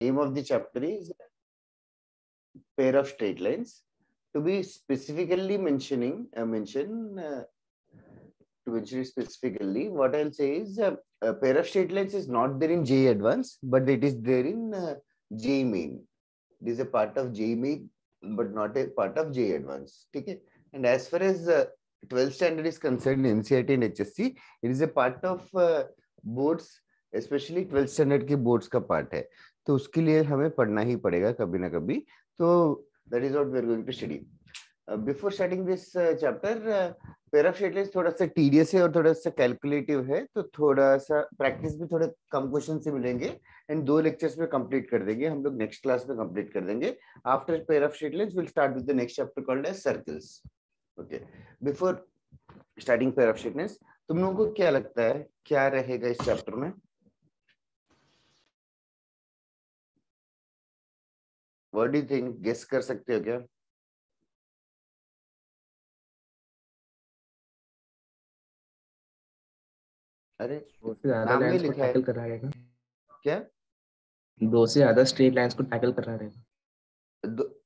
Name of the chapter is pair of straight lines. To be specifically to mention it specifically, what I'll say is a pair of straight lines is not there in JEE Advanced, but it is there in JEE Main. It is a part of JEE Main, but not a part of JEE Advanced. Okay? And as far as 12th standard is concerned, NCERT and HSC, it is a part of boards, especially 12th standard के boards का part है. तो उसके लिए हमें पढ़ना ही पड़ेगा कभी ना कभी. तो that is what we are going to study. Before starting this chapter, pair of straight lines थोड़ा सा tedious है और थोड़ा सा calculative है, तो थोड़ा सा practice भी थोड़े कम क्वेश्चन से मिलेंगे and 2 lectures में complete कर देंगे. हम लोग next class में complete कर देंगे. After pair of straight lines, we'll start with the next chapter called as circles. Okay. Before starting pair of straight lines, तुम लोगों को क्या लगता है क्या रहेगा इस चैप्टर में? What do you think? Guess कर सकते हो क्या? अरे नाम में लिखा है कर रहा रहेगा क्या? 2 से ज्यादा स्ट्रेट लाइंस को टैकल कर रहा रहेगा.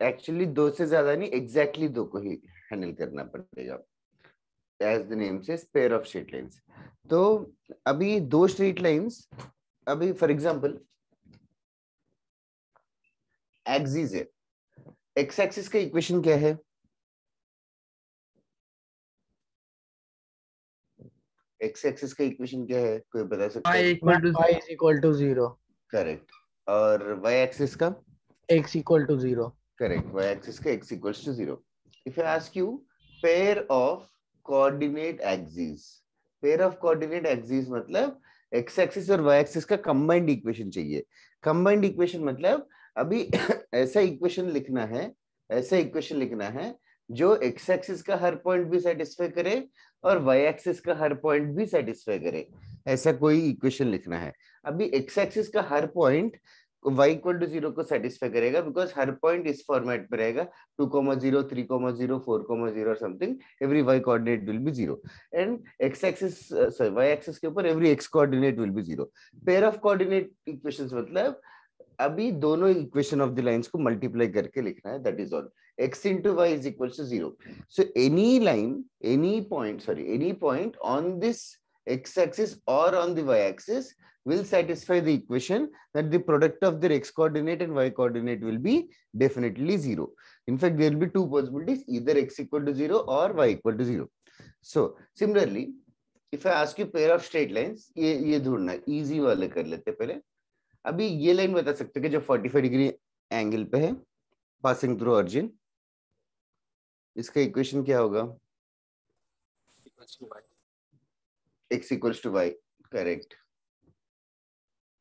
एक्चुअली 2 से ज्यादा नहीं, एग्जैक्टली 2 को ही हैंडल करना पड़ेगा. As the name says, pair of straight lines. तो अभी 2 स्ट्रेट लाइंस, अभी फॉर एग्जांपल एक्सिस है. एक्स एक्सिस का इक्वेशन क्या है? एक्स एक्सिस का इक्वेशन क्या है? कोई बता सकता है? y is equal to 0. Correct. और y एक्सिस का? x equal to 0. Correct. y axis का x equals to 0. If I ask you pair of coordinate axes, pair of coordinate axes मतलब x एक्सिस और y एक्सिस का combined equation चाहिए. Combined equation मतलब अभी ऐसा equation लिखना है जो x एक्सिस का हर पॉइंट भी सेटिस्फाई करे और y एक्सिस का हर पॉइंट भी सेटिस्फाई करे. ऐसा कोई इक्वेशन लिखना है. अभी x एक्सिस का हर पॉइंट y इक्वल टू 0 को सेटिस्फाई करेगा बिकॉज हर पॉइंट इस फॉर्मेट पे रहेगा 2,0, 3,0, 4,0 और something. Every y coordinate will be 0 and x axis sorry y axis के ऊपर every x coordinate will be 0. Pair of coordinate equations मतलब अभी दोनों इक्वेशन ऑफ द लाइंस को मल्टीप्लाई करके लिखना है. That is all. x into y is equals to 0. So any line, any point on this x axis or on the y axis will satisfy the equation that the product of their x coordinate and y coordinate will be definitely 0. In fact, there will be two possibilities, either x equal to 0 or y equal to 0. So similarly, if I ask you pair of straight lines, ये ढूंढना है. easy वाले कर लेते हैं पहले. अभी ये लाइन बता सकते हैं कि जो 45 डिग्री एंगल पे है पासिंग थ्रू ऑरिजिन, इसका इक्वेशन क्या होगा? x equals to y. Correct.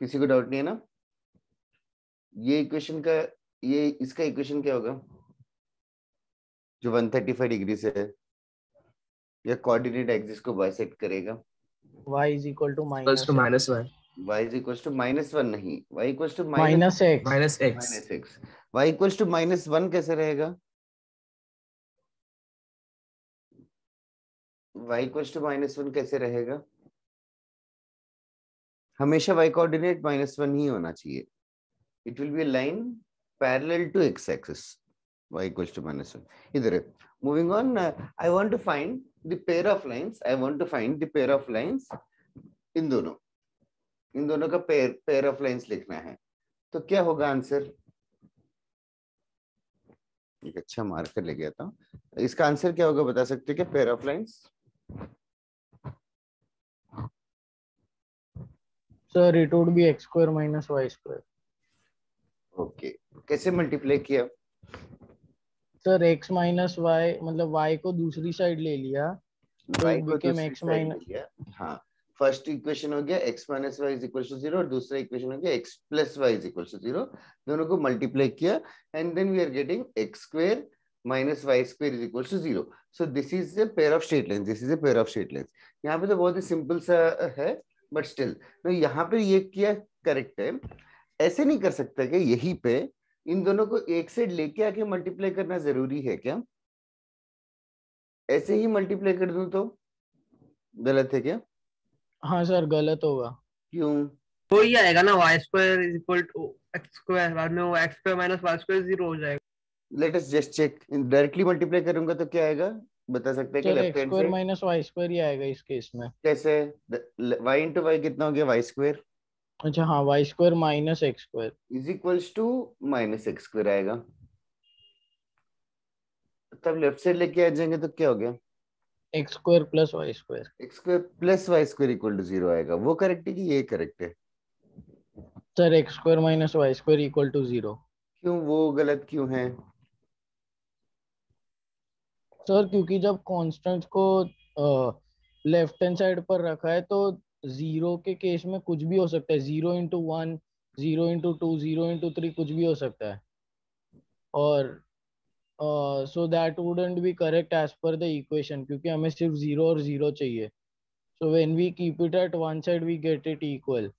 किसी को डाउट नहीं है ना? ये इक्वेशन का इसका इक्वेशन क्या होगा जो 135 डिग्री से है या कोऑर्डिनेट एक्सिस को बाइसेक्ट करेगा? y is equal to -1 y is equals to -1 नहीं, y equals to minus x. -x. y equals to -1 कैसे रहेगा? y equals to -1 कैसे रहेगा? हमेशा y कोऑर्डिनेट -1 ही होना चाहिए. It will be a line parallel to x axis. y equals to -1 इधर है. Moving on, I want to find the pair of lines. इन दोनों का पेयर ऑफ लाइंस लिखना है. तो क्या होगा आंसर? एक अच्छा मार्कर ले गया था. इसका आंसर क्या होगा बता सकते क्या? Pair of lines. Sir, it would be x square minus y square. Okay. कैसे मल्टीप्लाई किया? Sir, x minus y मतलब y को दूसरी साइड ले लिया तो y it को became दूसरी x साइड minus. ले लिया. हाँ, फर्स्ट इक्वेशन हो गया x minus y is equals to 0 और दूसरा इक्वेशन हो गया x plus y is equals to 0. दोनों को मल्टीप्लाई किया and then we are getting x square minus y square is equals to 0. So this is a pair of straight lines. यहाँ पे तो बहुत ही सिंपल सा है बट स्टिल यहाँ पे ये किया करेक्ट है. ऐसे नहीं कर सकता कि यहीं पे इन दोनों को एक साइड लेके आके मल्टीप्लाई करना जरूरी है क्या? ऐसे ही मल्टीप्लाई कर दूं तो गलत है क्या? हाँ सर, गलत होगा. क्यों? तो ये आएगा ना y square is equal to x square, बाद में वो x square minus y square 0 हो जाएगा। Let us just check, directly multiply करूंगा तो क्या आएगा, बता सकते हैं कि sir left x hand square से माइनस वाई स्क्वायर ही आएगा इस केस में। कैसे, वाई इंटू वाई कितना हो गया, वाई स्क्वायर अच्छा हाँ, y square minus x square. Is equals to minus x square आएगा। तब लेफ्ट साइड लेके आ जाएंगे तो क्या हो गया, x square plus y square. X square plus y square equal to 0 आएगा। वो करेक्ट है कि ये करेक्ट है? Sir x square minus y square equal to 0। क्यों, वो गलत क्यों है? सर क्योंकि जब कांस्टेंट्स को लेफ्ट हैंड साइड पर रखा है तो जीरो के केस में कुछ भी हो सकता है, 0 into 1, 0 into 2, 0 into 3 कुछ भी हो सकता है। और so that wouldn't be correct as per the equation, क्योंकि हमें सिर्फ 0 और 0 चाहिए। So when we keep it at one side we get it equal.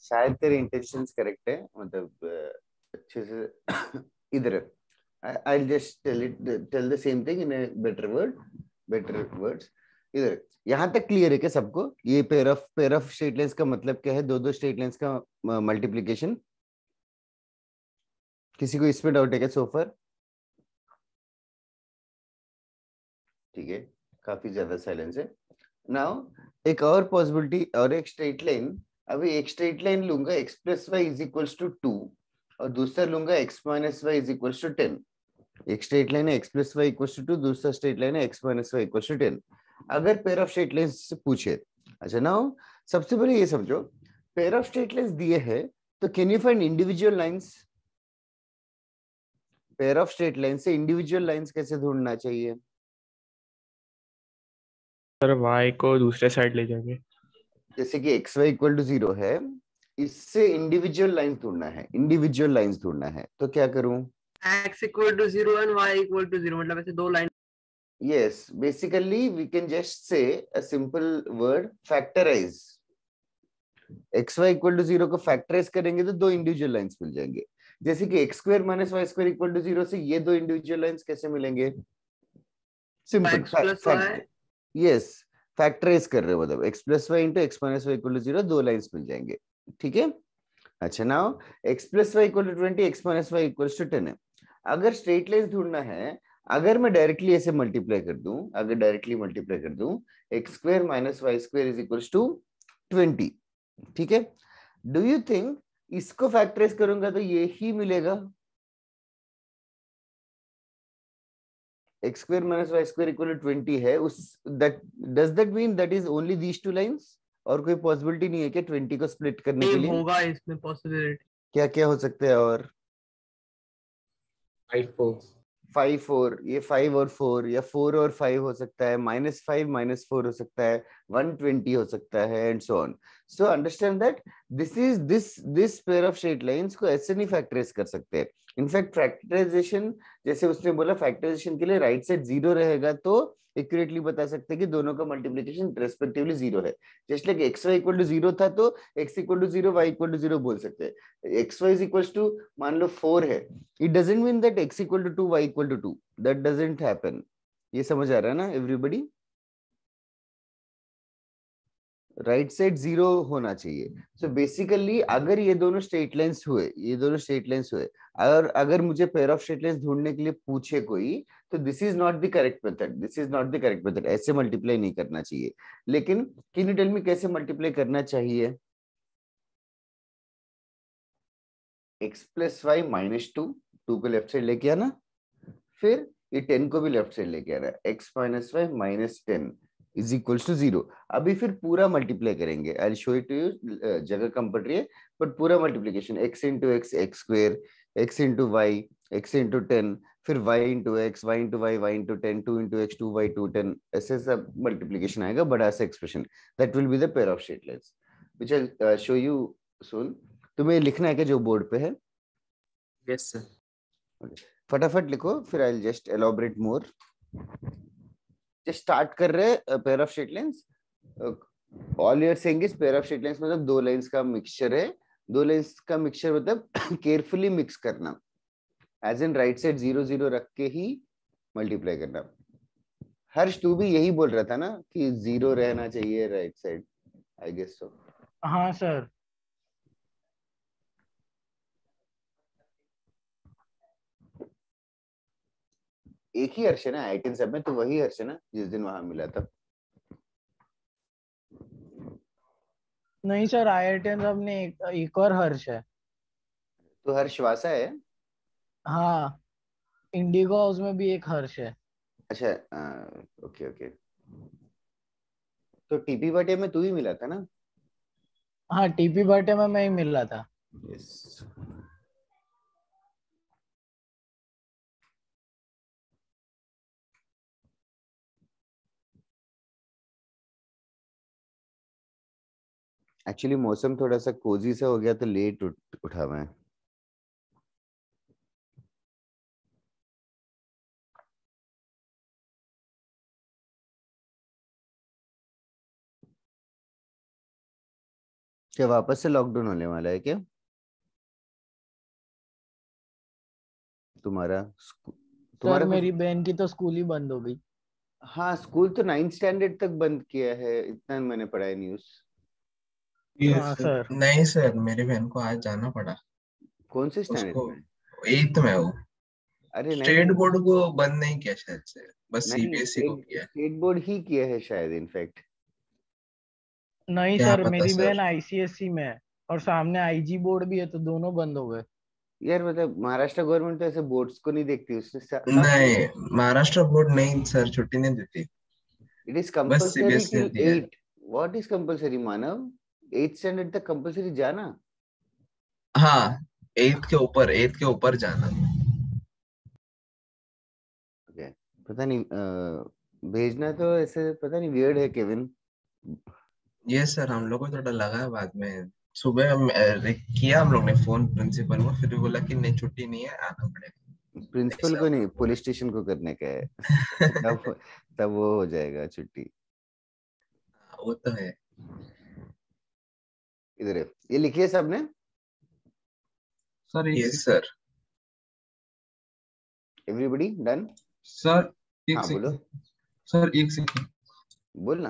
शायद तेरे इंटेंशंस करेक्ट है, मतलब अच्छे से इधर I'll just tell the same thing in a better words. इधर यहाँ तक क्लियर है क्या सबको? ये पेयर ऑफ स्ट्रेट लाइंस का मतलब क्या है, दो दो स्ट्रेट लाइंस का मल्टीप्लिकेशन? किसी को इसमें डाउट है क्या सोफर? ठीक है, काफी ज्यादा साइलेंस है। नाउ एक और पॉसिबिलिटी और एक स्ट्रेट लाइन, अभी एक स्ट्रेट लाइन लूंगा x plus y is equals to 2 और दूसरा लूंगा x minus y is equals to 10। एक स्ट्रेट लाइन है x plus y equals to 2, दूसरा स्ट्रेट लाइन है x minus y equals to 10। अगर पेयर ऑफ स्ट्रेट लाइंस से पूछे, अच्छा नाउ सबसे पहले ये समझो, पेयर ऑफ स्ट्रेट लाइंस दिए है तो can you find individual lines? Pair of straight line से इंडिविजुअल लाइंस कैसे ढूंढना चाहिए? सर y को दूसरे साइड ले जाएंगे। जैसे कि एक्स वाई इक्वल टू 0 है, इससे इंडिविजुअल लाइंस ढूंढना है, इंडिविजुअल लाइंस ढूंढना है, तो क्या करूं? x equal to 0 and y equal to 0, मतलब ऐसे दो line. Yes, basically we can just say a simple word, factorize. X y equal to 0 को फैक्टराइज करेंगे तो दो इंडिविजुअल लाइंस मिल जाएंगे। जैसे कि x square minus y square equal to 0 से ये दो इंडिविजुअल लाइंस कैसे मिलेंगे? Simple x plus y, yes, factorize कर रहे हो, मतलब x plus y into x minus y equal to 0, दो लाइंस मिल जाएंगे। ठीक है, अच्छा now x plus y equal to 20, x minus y equal to 10 है। अगर स्ट्रेट लाइंस ढूंढना है, अगर मैं डायरेक्टली ऐसे मल्टीप्लाई कर दूं, अगर डायरेक्टली मल्टीप्लाई कर दूं, x square minus y square is equal to 20, ठीक है? डू यू थिंक इसको फैक्टराइज करूंगा तो ये ही मिलेगा? X square minus y square equal to 20 है, उस that does that mean that is only these two lines? और कोई पॉसिबिलिटी नहीं है क्या 20 को स्प्लिट करने के नहीं लिए? होगा इसमें पॉसिबिलिटी। क्या क्या हो सकते हैं? और 5 4 5 4, ये 5 और 4 या 4 और 5 हो सकता है, -5 -4 हो सकता है, 120 हो सकता है, and so on. So understand that this pair of straight lines को ऐसे नहीं फैक्टराइज कर सकते। इनफैक्ट फैक्टराइजेशन, जैसे उसने बोला, फैक्टराइजेशन के लिए राइट साइड 0 रहेगा तो एक्यूरेटली बता सकते हैं कि दोनों का मल्टीप्लिकेशन रेस्पेक्टिवली 0 है। Just like x y equal to 0 था तो x equal to 0, y equal to 0 बोल सकते हैं। X y is equal to मान लो 4 है, it doesn't mean that x equal to 2, y equal to 2, that doesn't happen। ये समझ आ रहा है ना एवरीबॉडी? राइट साइड 0 होना चाहिए। सो बेसिकली अगर ये दोनों स्ट्रेट लाइंस हुए, ये दोनों स्ट्रेट लाइंस हुए, और अगर मुझे पेयर ऑफ स्ट्रेट लाइंस ढूंढने के लिए पूछे कोई, तो this is not the correct method, this is not the correct method. ऐसे मल्टीप्लाई नहीं करना चाहिए। लेकिन कैन यू टेल मी कैसे मल्टीप्लाई करना चाहिए? x प्लस वाई माइनस 2, 2 को लेफ्ट साइड लेके आना, फिर ये 10 को भी लेफ्ट साइड लेके आना, x minus y minus 10 is equals to 0। अभी फिर पूरा मल्टीप्लाई करेंगे, I will show it to you, जगह कम पड़ रही है, बट पूरा multiplication x into x x square, x into y x into 10, फिर y into x, y into y, y into 10, 2 into x 2 y 2 10, ऐसे सब मल्टीप्लिकेशन आएगा बड़ा सा expression. That will be the pair of straight lines which I will show you soon. तुम्हें लिखना है क्या जो बोर्ड पे है? Yes sir. फटाफट लिखो, फिर आई will just elaborate more. Just start कर रहे pair of straight lines. All you're saying is pair of straight lines मतलब दो लाइंस का मिक्सचर है। दो लाइंस का मिक्सचर मतलब केयरफुली मिक्स करना, एज इन राइट साइड 0 0 रख के ही मल्टीप्लाई करना। हर्ष तू भी यही बोल रहा था ना कि 0 रहना चाहिए right side, I guess so. हाँ सर, एक ही हर्ष है ना आई-10 सब में, तो वही हर्ष है ना जिस दिन वहां मिला था। नहीं सर, IITN सब ने एक और हर्ष है। तो हर्ष वासा है। हाँ, इंडिगो हाउस में भी एक हर्ष है। अच्छा, ओके ओके। तो टीपी बटे में तू ही मिला था ना? हाँ, TP बर्थडे में मैं ही मिल रहा था। यस। एक्चुअली मौसम थोड़ा सा कोजी सा हो गया तो लेट उठा मैं। क्या वापस से लॉकडाउन होने वाला है क्या तुम्हारा? सर तुम्हारा कुछ? मेरी बहन की तो स्कूल ही बंद हो गई। हाँ, स्कूल तो 9th स्टैंडर्ड तक बंद किया है, इतना मैंने पढ़ा है न्यूज। हाँ यस सर। नहीं सर, मेरी बहन को आज जाना पड़ा। कौन से स्टैंडर्ड उसको में? 8th में वो। अरे नहीं स्टेट बोर्ड को बंद नहीं किया शायद से, बस नहीं, सीबीएसई को स्टेट किया। स्टेट बोर्ड ही किया है शायद इनफैक्ट। नहीं क्या सर, पता मेरी सर। बहन ICSC में है और सामने IG बोर्ड भी है, तो दोनों बंद हो गए। यार मतलब महाराष्ट्र गवर्नमेंट तो ऐसे बोर्ड्स को नहीं देखती, उसने साफ बोला नहीं, महाराष्ट्र बोर्ड नहीं सर, छुट्टी नहीं देती। इट इज बस कंपल्सरी सीबीएसई ने टिल दिया है। 8। What is compulsory Manav? 8th standard तक कंपल्सरी जाना? हाँ, 8th के ऊपर जाना। ओके। पता नहीं भेजना तो ऐसे पता नहीं, वियर्ड है केविन। ये सर हम लोग को थोड़ा लगा बाद में। सुबह किया हम लोग ने फोन प्रिंसिपल को, फिर भी बोला कि नहीं छुट्टी नहीं है, आना पड़ेगा, प्रिंसिपल ऐसा को हम नहीं, लोग पुलिस बोले। स्टेशन को करने का है। तब तब वो हो जाएगा छुट्टी। वो तो है। इधर है, ये लिखिए सबने। सर एक yes sir. Everybody done? Sir एक हाँ बोलो। सेकंड। सर एक सेकंड। बोलना।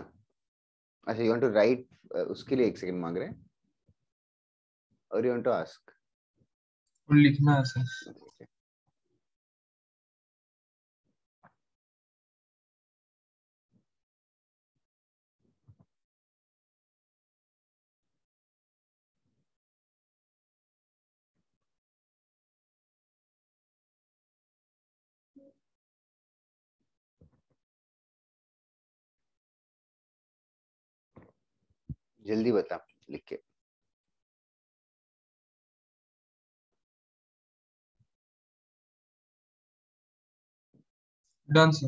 अच्छा, यू वांट टू राइट? उसके लिए 1 सेकंड मांग रहे हैं, और यू वांट टू आस्क? और लिखना है सर। जल्दी बता, लिख के। Done sir.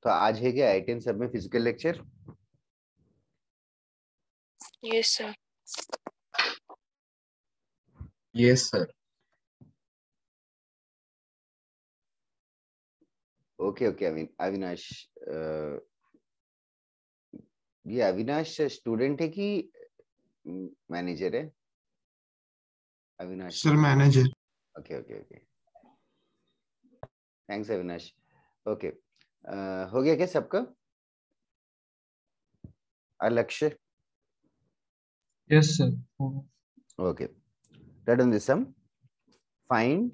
तो आज है क्या आई-10 सब में physical lecture? Yes sir. Yes sir. Okay okay. Avinash, ये अविनाश स्टूडेंट है कि मैनेजर है? Avinash sir manager. Okay okay okay, thanks Avinash. Okay, हो गया क्या सबका? लक्ष्य? Yes sir. Okay, write on this sum. Find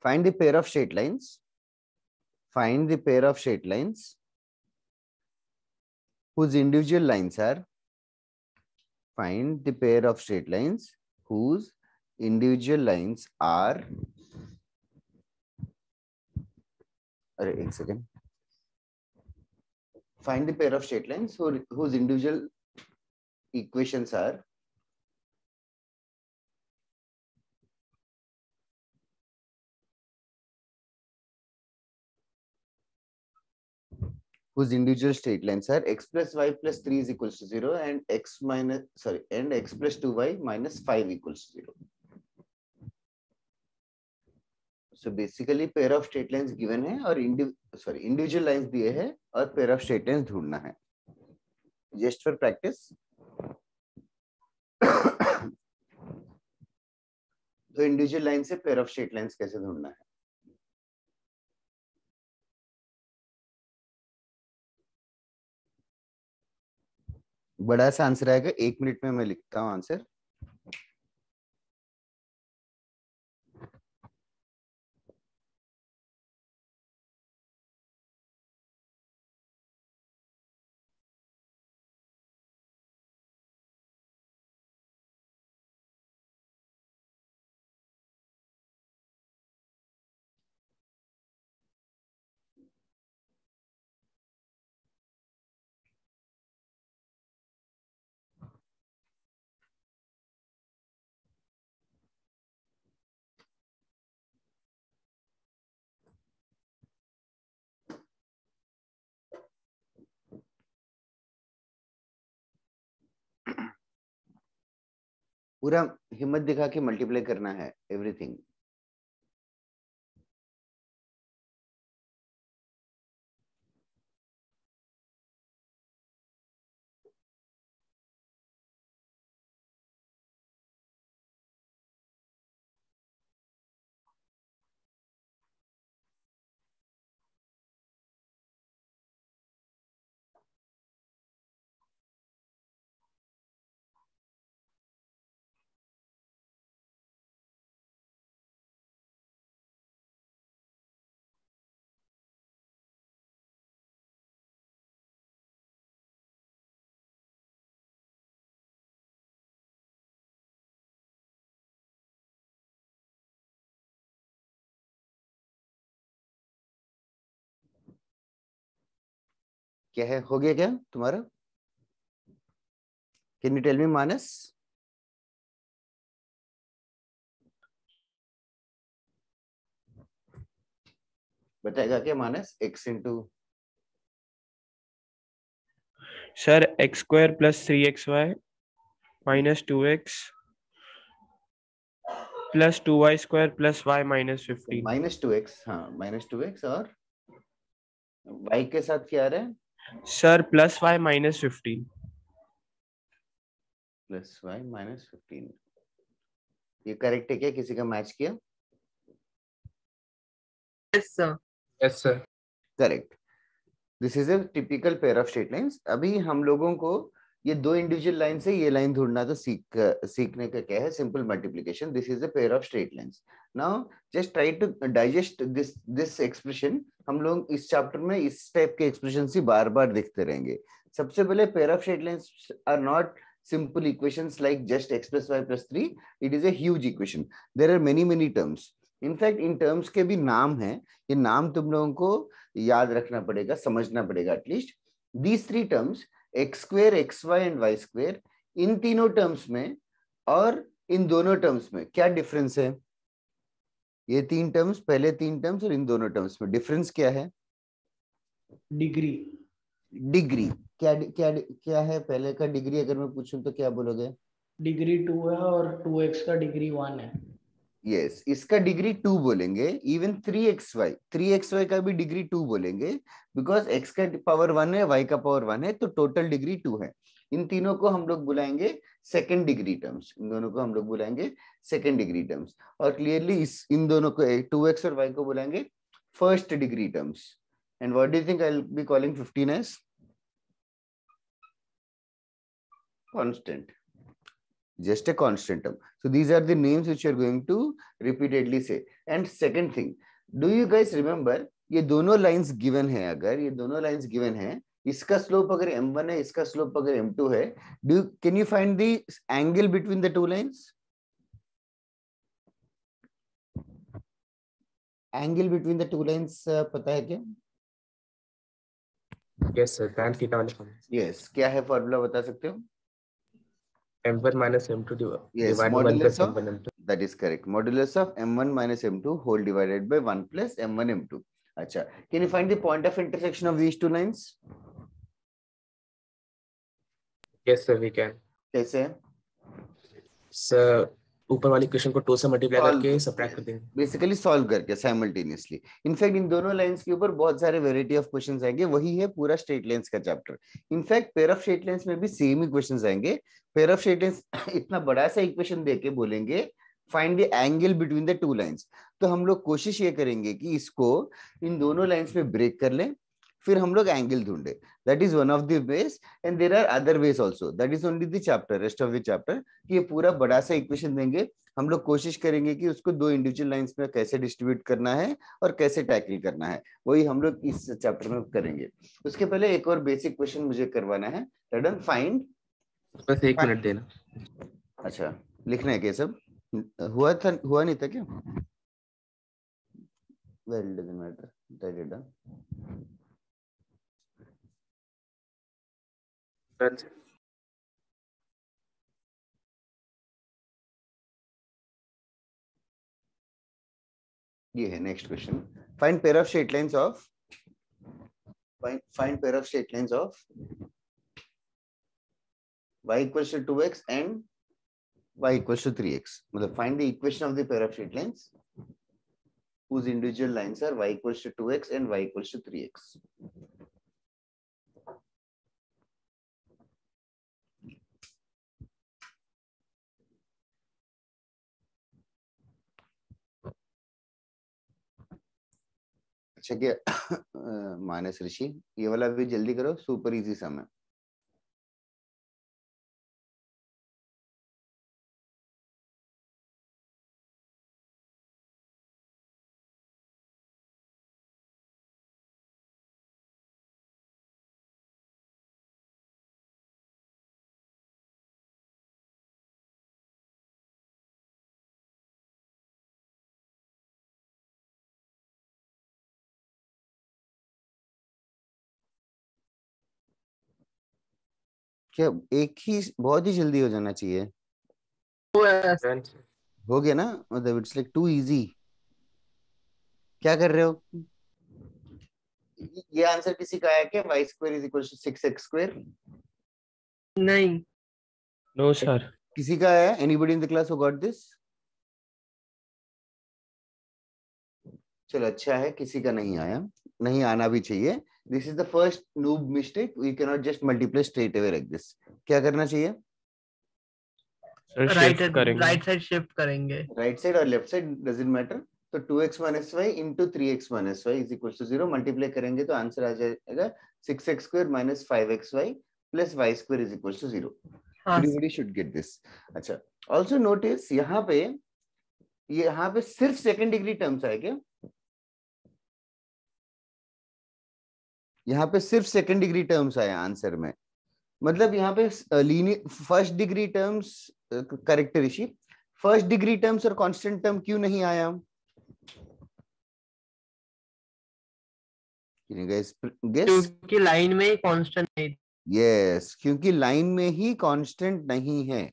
the pair of straight lines. Find the pair of straight lines whose individual lines are. Find the pair of straight lines whose individual lines are. एक second. Find the pair of straight lines whose individual equations are whose individual straight lines are x plus y plus 3 is equals to 0 and x plus 2y minus 5 equals to 0. So basically pair of straight lines given है और individual lines दिए हैं और pair of straight lines ढूंढना है. Just for practice. तो individual line से pair of straight lines कैसे ढूंढना है? बड़ा सा आंसर आएगा, 1 मिनट में मैं लिखता हूँ आंसर। पूरा हिम्मत दिखा के मल्टीप्लाई करना है एवरीथिंग। क्या है, हो गया क्या तुम्हारा? कैन यू टेल मी मानस? बताएगा क्या मानस? x into sir x square plus 3xy minus 2x plus 2y square plus y minus 15। -2x, हाँ -2x, और y के साथ क्या आ रहा है? Sir plus y minus 15। Plus y minus 15। ये करेक्ट है क्या? किसी का मैच किया? Yes sir. Yes sir. Correct. This is A typical pair of straight lines. अभी हम लोगों को ये दो इंडिविजुअल लाइन से ये लाइन ढूंढना, तो सीखने का क्या है? Simple multiplication. This is a pair of straight lines. Now just try to digest this expression. हम लोग इस चैप्टर में इस टाइप के एक्सप्रेशन ही बार बार देखते रहेंगे। सबसे पहले, pair of straight lines are not simple equations like just x plus y plus 3. It is a huge equation. There are many terms. In fact, in terms के भी नाम हैं। ये नाम तुम लोगों को याद रखना पड़ेगा, समझना पड़ेगा at least. These three terms, x square, xy and y square, इन तीनों टर्म्स में और इन दोनों टर्म्स में क्या डिफरेंस है? ये तीन टर्म्स, पहले तीन टर्म्स और इन दोनों टर्म्स में डिफरेंस क्या है? डिग्री। डिग्री। क्या क्या क्या है पहले का डिग्री? अगर मैं पूछूं तो क्या बोलोगे? डिग्री 2 है और 2x का डिग्री 1 है। यस, इसका डिग्री 2 बोलेंगे। इवन 3xy का भी डिग्री 2 बोलेंगे, बिकॉज x का पावर 1 है, y का पावर 1 है, तो टोटल डिग्री 2 है। इन तीनों को हम लोग बुलाएंगे सेकंड डिग्री टर्म्स। इन दोनों को हम लोग बुलाएंगे सेकंड डिग्री टर्म्स। और क्लियरली इन दोनों को 2x और y को बुलाएंगे first degree terms. And what do you think I will be calling 15 as? Constant, just a constant term. So these are the names which you are going to repeatedly say. And second thing, do you guys remember, ये दोनों lines given है, अगर ये दोनों lines given है, इसका slope अगर m1 है, इसका slope अगर m2 है, can you find the angle between the two lines? Angle between the two lines पता है क्या? Yes sir, tan theta वाले फॉर्मूला। Yes, क्या है फॉर्मूला, बता सकते हो? m1 minus m2 Yes, divided by 1 modulus plus of, m1 m2। that is correct. Modulus of m1 minus m2 whole divided by 1 plus m1 m2. अच्छा, can you find the point of intersection of these two lines? Yes sir, we can। कैसे? Sir ऊपर वाली equation को 2 से multiply करके subtract कर देंगे। Basically solve करके साइमल्टेनियसली। इनफैक्ट इन दोनों लाइंस के ऊपर बहुत सारे वेराइटी ऑफ क्वेश्चंस आएंगे। वही है पूरा स्ट्रेट लाइंस का chapter. In fact pair of straight lines में भी सेम ही क्वेश्चंस आएंगे। पेयर ऑफ स्ट्रेट लाइंस इतना बड़ा सा इक्वेशन देके बोलेंगे find the angle between the two lines. तो हम लोग कोशिश ये करेंगे कि इसको इन दोनों लाइंस में ब्रेक कर लें, फिर हम लोग एंगल ढूंढे. That is one of the ways and there are other ways also. That is only the chapter, rest of the chapter. ये पूरा बड़ा सा इक्वेशन देंगे, हम लोग कोशिश करेंगे कि उसको दो इंडिविजुअल लाइंस में कैसे डिस्ट्रीब्यूट करना है और कैसे टैकल करना है, वही हम लोग इस चैप्टर में करेंगे. उसके पहले एक और बेसिक क्वेश्चन मुझे करवाना है. रडन फाइंड. बस 1 मिनट देना. अच्छा, लिखना है क्या सब? हुआ नहीं था क्या? Well, doesn't matter. Write it down. ये है next question. Find pair of straight lines of find pair of straight lines of y equals to 2x and y equals to 3x. मतलब find the equation of the pair of straight lines whose individual lines are y equals to 2x and y equals to 3x. अच्छा क्या मानस ऋषि, ये वाला भी जल्दी करो, super easy सम है. क्या एक ही बहुत ही जल्दी हो जाना चाहिए? हो गया ना? मतलब इट्स लाइक टू इजी. क्या कर रहे हो? ये आंसर किसी का है क्या? y square is equal to 6x square? नहीं. No, sir. किसी का है? Anybody in the class who got this? चलो अच्छा है, किसी का नहीं आया, नहीं आना भी चाहिए. This is the first noob mistake. We cannot just multiply straight away like this. क्या करना चाहिए? Sir, राइट shift करेंगे. राइट साइड शिफ्ट करेंगे. राइट साइड और लेफ्ट साइड डजंट मैटर. तो 2x minus y into 3x minus y is equal to 0. Multiply करेंगे तो answer आ जाएगा 6x square minus 5xy plus y square is equal to 0. Everybody should get this. अच्छा, also notice यहाँ पे सिर्फ second degree terms आए क्या? यहाँ पे सिर्फ सेकंड डिग्री टर्म्स आए आंसर में. मतलब यहाँ पे first degree terms characteristic, first degree terms और कांस्टेंट टर्म क्यों नहीं आया? क्योंकि लाइन में ही कांस्टेंट नहीं. यस, क्योंकि लाइन में ही कांस्टेंट नहीं है.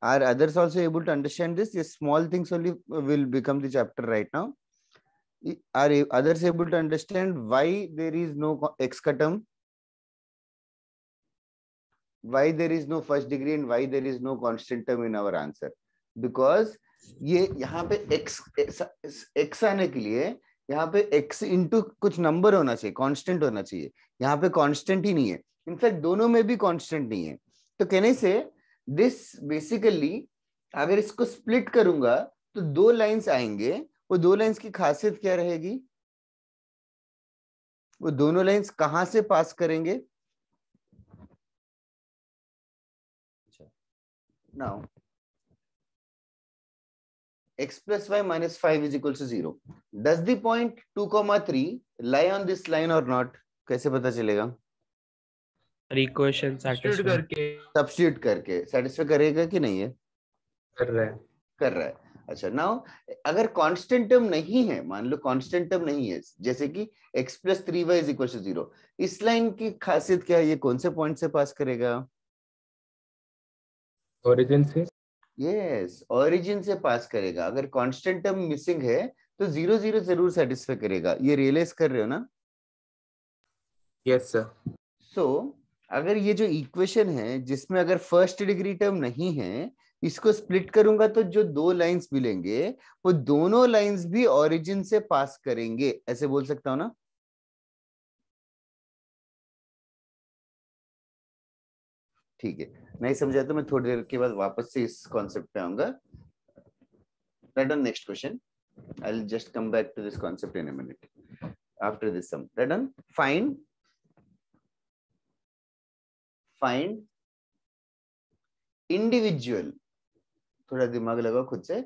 Are others also able to understand this? Yes, small things only will become the chapter right now. Are others able to understand why there is no x का term? Why there is no first degree and why there is no constant term in our answer? Because ये यहाँ पे x आने के लिए यहाँ पे x into कुछ नंबर होना चाहिए, कांस्टेंट होना चाहिए. यहाँ पे कांस्टेंट ही नहीं है. इनफैक्ट दोनों में भी कांस्टेंट नहीं है. तो कहने से दिस बेसिकली अगर इसको स्प्लिट करूंगा तो दो लाइंस आएंगे. वो दो लाइंस की खासियत क्या रहेगी? वो दोनों लाइंस कहां से पास करेंगे? Now x plus y minus 5 is equal to 0. Does the point 2, 3 lie on this line or not? कैसे पता चलेगा? Equation satisfy. सब्स्टिट्यूट करके सेटिस्फाई करेगा कि नहीं है? कर रहा है. अच्छा, नाउ अगर कांस्टेंट टर्म नहीं है, मान लो कांस्टेंट टर्म नहीं है, जैसे कि x plus 3y is equal to 0, इस लाइन की खासियत क्या है? ये कौन से पॉइंट से पास करेगा? ओरिजिन से. यस, ओरिजिन से पास करेगा. अगर कांस्टेंट टर्म मिसिंग है तो 0, 0 जरूर सेटिस्फाई करेगा. ये रियलाइज कर रहे हो ना? Yes sir. सो अगर ये जो इक्वेशन है जिसमें अगर फर्स्ट डिग्री टर्म नहीं है, इसको स्प्लिट करूंगा तो जो दो लाइंस मिलेंगे वो दोनों लाइंस भी ओरिजिन से पास करेंगे. ऐसे बोल सकता हूं ना? ठीक है, नहीं समझा तो मैं थोड़ी देर के बाद वापस से इस कॉन्सेप्ट पे आऊंगा. Right on next question. I will just come back to this concept in a minute after this sum. Right on. Find find individual, थोड़ा दिमाग लगाओ खुद से,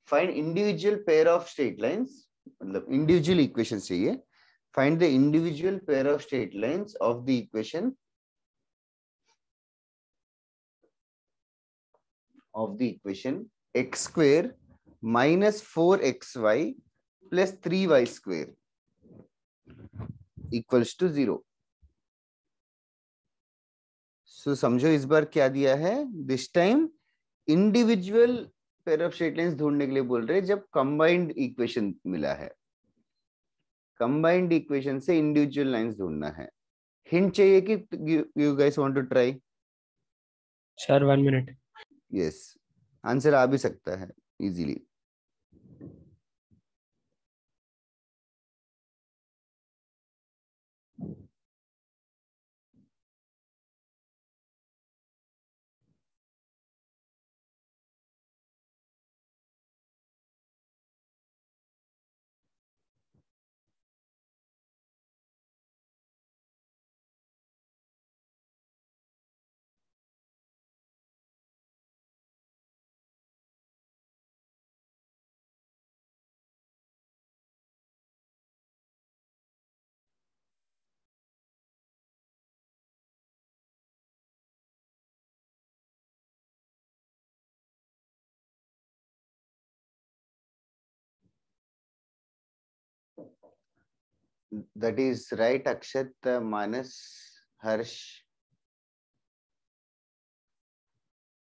find individual pair of straight lines, मतलब इंडिविजुअल इक्वेशन चाहिए, find the individual pair of straight lines of the equation x square minus 4xy plus 3y square equals to 0. So समझो इस बार क्या दिया है, this time individual pair of straight lines ढूंढने के लिए बोल रहे हैं जब कंबाइंड इक्वेशन मिला है, कंबाइंड इक्वेशन से इंडिविजुअल लाइंस ढूंढना है. हिंट चाहिए कि you guys want to try? Sir 1 minute. Yes, answer आ भी सकता है easily. That is right, Akshat, Manas, Harsh.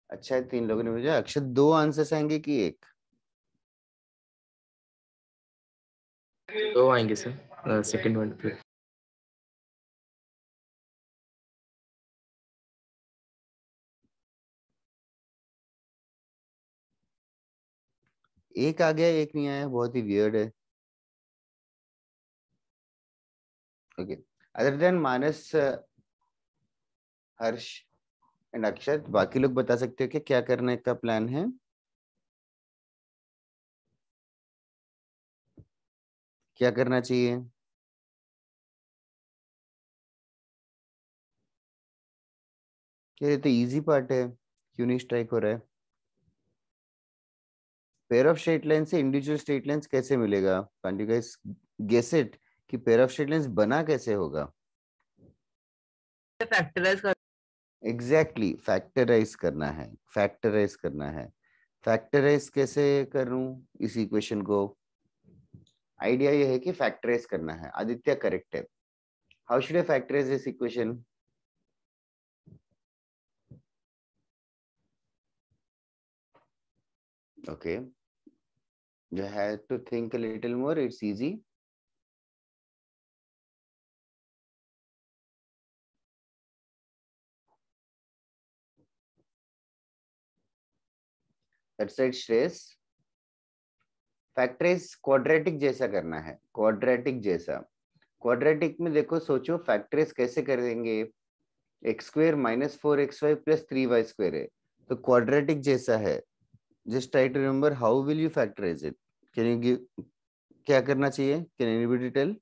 अच्छा है 3 लोगों ने मुझे. अक्षत 2 आंसर्स आएंगे कि 1? 2 आएंगे सर, सेकंड वन पे. एक आ गया, एक नहीं आया, बहुत ही वियर्ड है. Okay, other than Manas, Harsh and Akshat, बाकी लोग बता सकते हो कि क्या करने का प्लान है? क्या करना चाहिए? क्या ये तो इजी पार्ट है, क्यों नहीं स्ट्राइक हो रहा है? पेयर ऑफ स्ट्रेट लाइन से इंडिविजुअल स्ट्रेट लाइंस कैसे मिलेगा? Can you guys guess it कि पेयर ऑफ स्ट्रेट लाइंस बना कैसे होगा? फैक्टराइज कर. एग्जैक्टली, फैक्टराइज करना है, फैक्टराइज करना है. फैक्टराइज कैसे करूं इस इक्वेशन को? आइडिया ये है कि फैक्टराइज करना है. आदित्य करेक्ट है. How should I factorize this equation? Okay, you have to think a little more. It's easy. That's right, Shreys. Factorize quadratic जैसा करना है, क्वाड्रेटिक जैसा. क्वाड्रेटिक में देखो, सोचो फैक्टराइज कैसे करेंगे. X square minus 4xy plus 3y square है, तो क्वाड्रेटिक जैसा है. Just try to remember how will you factorize it. Can you give, क्या करना चाहिए? Can anybody tell?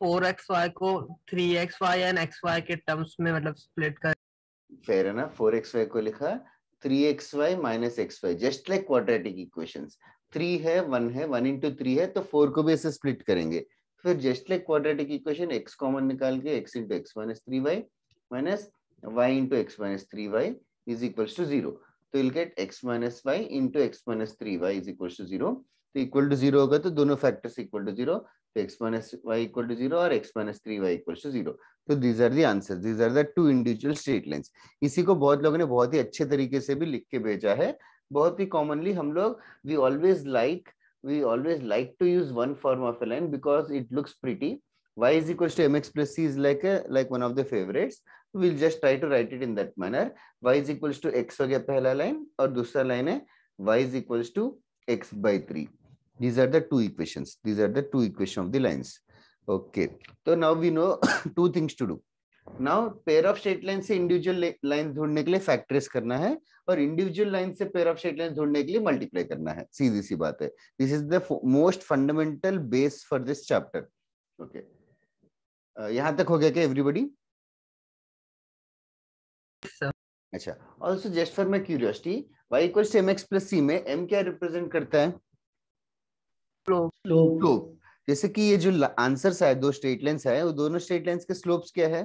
4xy को 3xy एंड xy के टर्म्स में मतलब स्प्लिट कर. फेयर है ना? 4xy को लिखा 3xy minus xy, just like quadratic equations. 3 है, 1 है, 1 into 3 है, तो 4 को भी ऐसे स्प्लिट करेंगे. फिर just like quadratic equation, x common निकाल के x into x minus 3y minus y into x minus 3y is equals to 0. तो you'll get x minus y into x minus 3y is equals to 0. तो equal to 0 होगा तो दोनों factors equal to 0, तो x minus y equal to 0 और x minus 3y equal to 0. तो these are the answers, these are the two individual straight lines. इसी को बहुत लोगों ने बहुत ही अच्छे तरीके से भी लिख के भेजा है. बहुत ही कॉमनली हम लोग we always like to use one form of a line because it looks pretty. Y is equals to mx plus c is like one of the favorites. We'll just try to write it in that manner. Y is equals to x हो गया पहला line, और दूसरा line है y is equals to x by 3. These are the two equations. These are the two equations of the lines. Okay. So now we know 2 things to do. Now pair of straight lines से individual lines ढूंढने के लिए factorize करना है, और individual lines से pair of straight lines ढूंढने के लिए multiply करना है. सीधी सी बात है. This is the most fundamental base for this chapter. Okay. यहाँ तक हो गया क्या everybody? sir. अच्छा, also just for my curiosity, y equals to mx plus c में m क्या रिप्रेजेंट करता है? स्लोप। स्लोप। जैसे कि ये जो आंसर्स है, दो स्ट्रेट लाइंस है, वो दोनों स्ट्रेट लाइंस के स्लोप्स क्या है?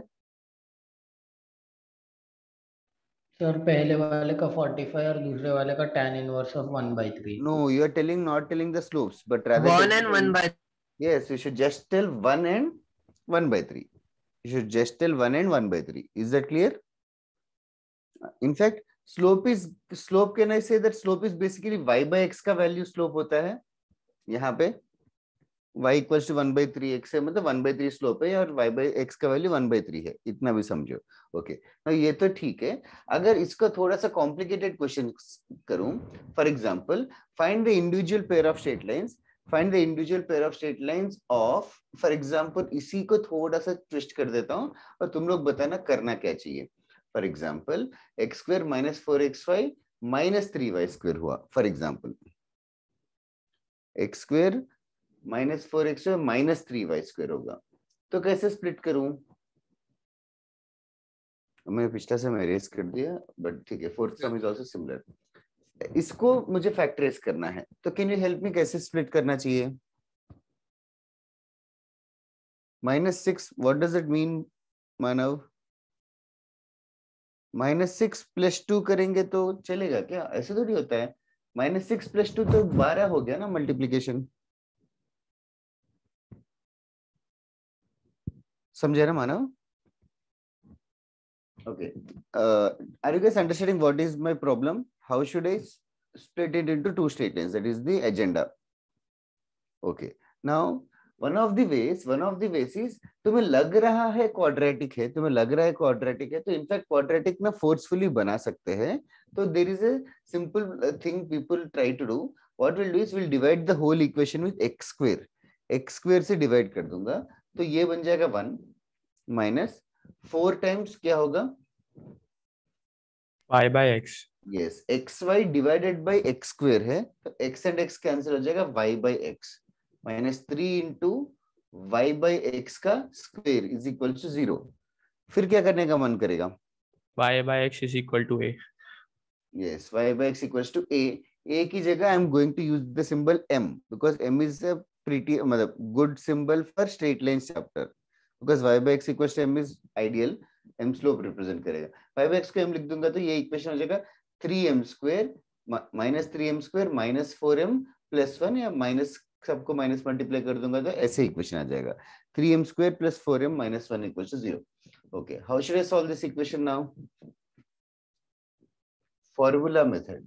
सर पहले वाले का 45 और दूसरे वाले का tan inverse of 1/3। No, you are telling, not telling the slopes, but rather 1 and 1/3. yes, you should just tell 1 and 1/3. You should just tell 1 and 1/3. Is that clear? In fact, slope can I say that slope is basically y by x का value slope होता है यहाँ पे y equals to 1/3 x है, मतलब 1/3 slope है और y by x का वैल्यू 1/3 है, इतना भी समझो। ओके, ये तो ठीक है। अगर इसका थोड़ा सा कॉम्प्लिकेटेड क्वेश्चन करूं, for example find the individual pair of straight lines, find the individual pair of straight lines of, for example इसी को थोड़ा सा ट्विस्ट कर देता हूं और तुम लोग बताना करना क्या चाहिए। For example x² - 4xy - 3y² हुआ, for example x² - 4xy - 3y² होगा, तो कैसे स्प्लिट करूं? मैं पिछला से मैं रेस कर दिया, बट ठीक है, fourth some is also similar. इसको मुझे फैक्टराइज करना है, तो कैन यू हेल्प मी कैसे स्प्लिट करना चाहिए? -6 व्हाट डज इट मीन मानव? -6 + 2 करेंगे तो चलेगा क्या? ऐसे थोड़ी होता है। -6 + 2 तो 12 हो गया ना मल्टीप्लीकेशन। समझे ना मानव? Okay. Are you guys understanding what is my problem? How should I split it into two straight lines? That is the agenda. Okay. Now, one of the ways is, तुम्हें लग रहा है quadratic है, तो in fact quadratic ना forcefully बना सकते हैं। तो there is a simple thing people try to do. What we'll do is we'll divide the whole equation with x². x² से divide कर दूंगा, तो ये बन जाएगा 1 minus 4 टाइम्स क्या होगा? y by x. Yes, xy divided by x² है, तो x एंड x कैंसिल हो जाएगा, y by x -3 into y by x का स्क्वायर इज इक्वल टू 0। फिर क्या करने का मन करेगा? y by x is equal to a. Yes, y by x equals to a की जगह I am going to use the symbol m, because m is a pretty मतलब good symbol for straight line chapter, because y by x equals to m is ideal, m slope represent करेगा। y by x को m लिख दूंगा तो ये equation हो जाएगा 3m² -3m² -4m + 1, या माइनस सबको माइनस मल्टीप्लाई कर दूंगा तो ऐसे इक्वेशन आ जाएगा 3m² + 4m - 1 = 0। Okay, how should I solve this equation now? Formula method.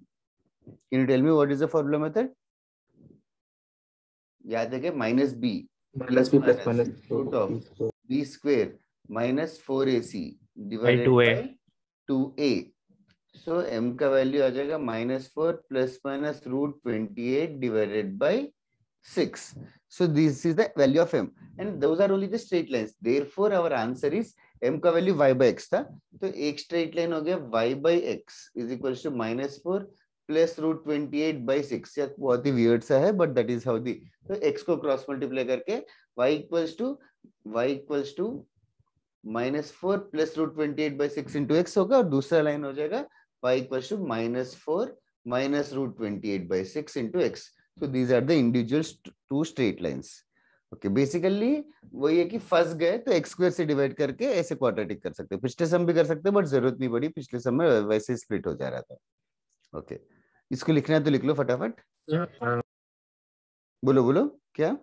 Can you tell me what is the formula method? याद है क्या? -b -b + root of b² - 4ac divided 2a. By 2a। So m का value आ जाएगा -4 ± √28 divided by 6. So this is the value of m, and those are only the straight lines. Therefore, our answer is m का value y by x था, तो एक straight line हो गया y by x is equals to -4 + √28 by 6। या बहुत ही weird सा है, but that is how the, तो x को क्रॉस मल्टीप्लाई करके y equals to -4 + √28 by 6 into x होगा, और दूसरा लाइन हो जाएगा y equals to -4 - √28 by 6 into x. So these are the individual two straight lines. Okay, basically वही है कि फंस गए तो x² से डिवाइड करके ऐसे क्वाड्रेटिक कर सकते हैं। पिछले सम भी कर सकते हैं, बट जरूरत नहीं पड़ी, पिछले सम में वैसे स्प्लिट हो जा रहा था। ओके, इसको लिखना है तो लिख लो फटाफट। बोलो क्या?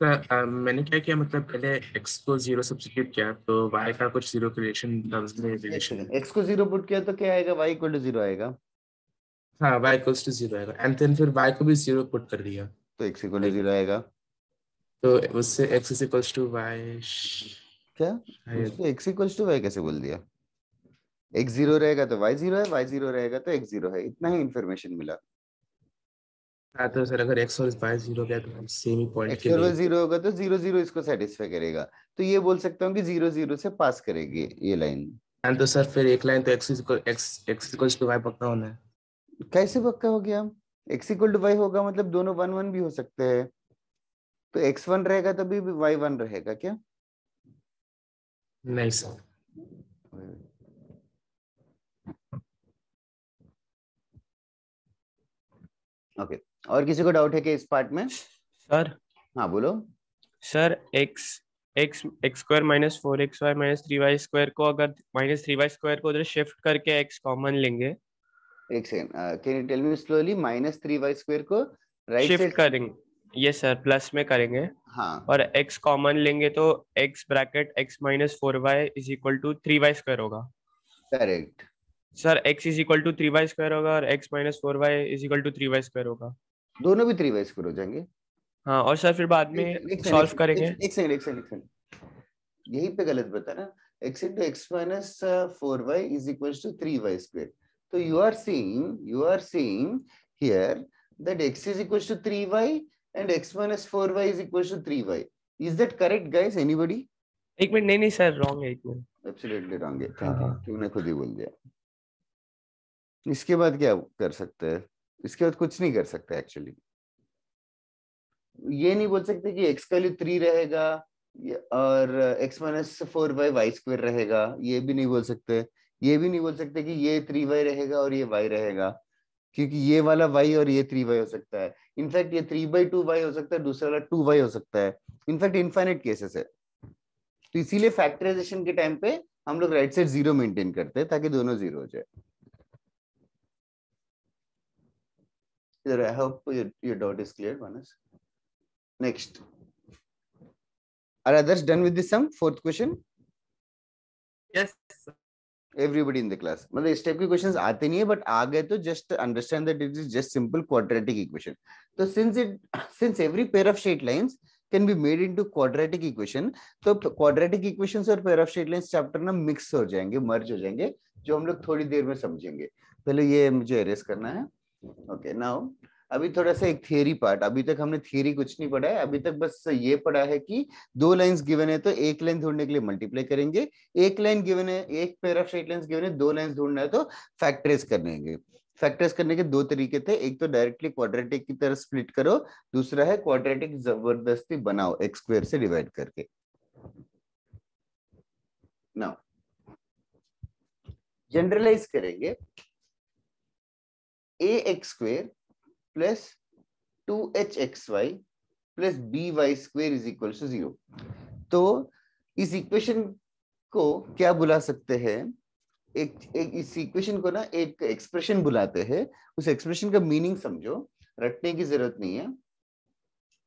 मैंने क्या किया, मतलब पहले x को 0 सब्स्टिट्यूट किया, तो y का कुछ 0 के रिलेशन x को 0 पुट किया तो क्या आएगा? y = 0 आएगा। हाँ, y = 0 आएगा, एंड देन फिर y को भी 0 पुट कर दिया तो x = 0 आएगा। तो उससे x = y। क्या उसको x = y कैसे बोल दिया? x 0 रहेगा तो y 0 है, y 0 रहेगा तो x 0 है, इतना ही इंफॉर्मेशन मिला। हाँ, तो सर अगर x और y 0 गया तो सेम ही पॉइंट के x और y लिए 0 होगा तो 0 0 इसको सेटिस्फाई करेगा, तो ये बोल सकता हूँ कि 0 0 से पास करेगी ये लाइन। एंड तो सर फिर एक लाइन तो x = y पक्का होना है। कैसे पक्का हो गया? x = y होगा मतलब दोनों 1 1 भी हो सकते हैं, तो x 1 रहेगा तभी भी y 1 रहेगा क्या? नहीं सर, ओके, और किसी को डाउट है कि इस पार्ट में? सर हाँ बोलो। Sir x x x square minus 4xy minus 3y square को अगर माइनस 3y स्क्वायर को उधर शिफ्ट करके x कॉमन लेंगे, एक second, can you tell me slowly? -3y² को राइट शिफ्ट साइड? करेंगे, ये सर प्लस में करेंगे हाँ और x कॉमन लेंगे तो x bracket x minus 4y is equal to 3y square होगा। Correct. Sir x is equal to 3y square होगा और x minus 4y is equal to 3y square होगा। दोनों भी 3y² हो जाएंगे। हाँ, और सर फिर बाद में सॉल्व करेंगे। एक सेकंड, यही पे गलत बता ना। x into x minus 4y is equals to 3y²। तो you are seeing here that x is equals to 3y and x minus 4y is equals to 3y. Is that correct guys? Anybody? एक minute, नहीं sir, wrong है, एक minute. Absolutely wrong है। Thank you, तूने खुद ही बोल दिया। इसके बाद क्या कर सकते हैं? इसके बाद कुछ नहीं कर सकते एक्चुअली। ये नहीं बोल सकते कि x का वैल्यू 3 रहेगा और x माइनस 4y y² रहेगा, ये भी नहीं बोल सकते। ये भी नहीं बोल सकते कि ये 3y रहेगा और ये y रहेगा, क्योंकि ये वाला y और ये 3y हो सकता है। इनफैक्ट ये 3/2y हो सकता है, दूसरा वाला 2y हो सकता है। इनफैक्ट इनफाइनाइट केसेस है। तो इसीलिए फैक्टराइजेशन के टाइम पे हम लोग राइट साइड 0 मेंटेन करते हैं ताकि दोनों 0 हो जाए। I hope your doubt is clear, Manas. Next. Are others done with this sum? Fourth question. Yes. Everybody in the class. मतलब इस टाइप के क्वेश्चंस आते नहीं है, बट आ गए तो just understand that it is just simple quadratic equation. तो since every pair of straight lines can be made into quadratic equation, तो quadratic equations और pair of straight lines chapter ना मिक्स हो जाएंगे, मर्ज हो जाएंगे, जो हम लोग थोड़ी देर में समझेंगे। पहले ये मुझे एरेज करना है। ओके, नाउ अभी थोड़ा सा एक थियरी पार्ट। अभी तक हमने थियरी कुछ नहीं पढ़ा है, अभी तक बस ये पढ़ा है कि दो लाइंस गिवन है तो एक लाइन ढूंढने के लिए मल्टीप्लाई करेंगे, एक लाइन गिवन है, एक pair of straight lines given है, दो लाइंस ढूंढना है तो फैक्टराइज करेंगे। फैक्टराइज करने के दो तरीके थे, एक तो डायरेक्टली क्वाड्रेटिक की तरह स्प्लिट करो, दूसरा है क्वाड्रेटिक जबरदस्ती बनाओ x² से डिवाइड करके। नाउ जनरलाइज करेंगे, ax² plus 2hxy plus by² is equal to 0। तो इस इक्वेशन को क्या बुला सकते हैं? इस इक्वेशन को ना एक एक्सप्रेशन बुलाते हैं। उस एक्सप्रेशन का मीनिंग समझो, रटने की जरूरत नहीं है।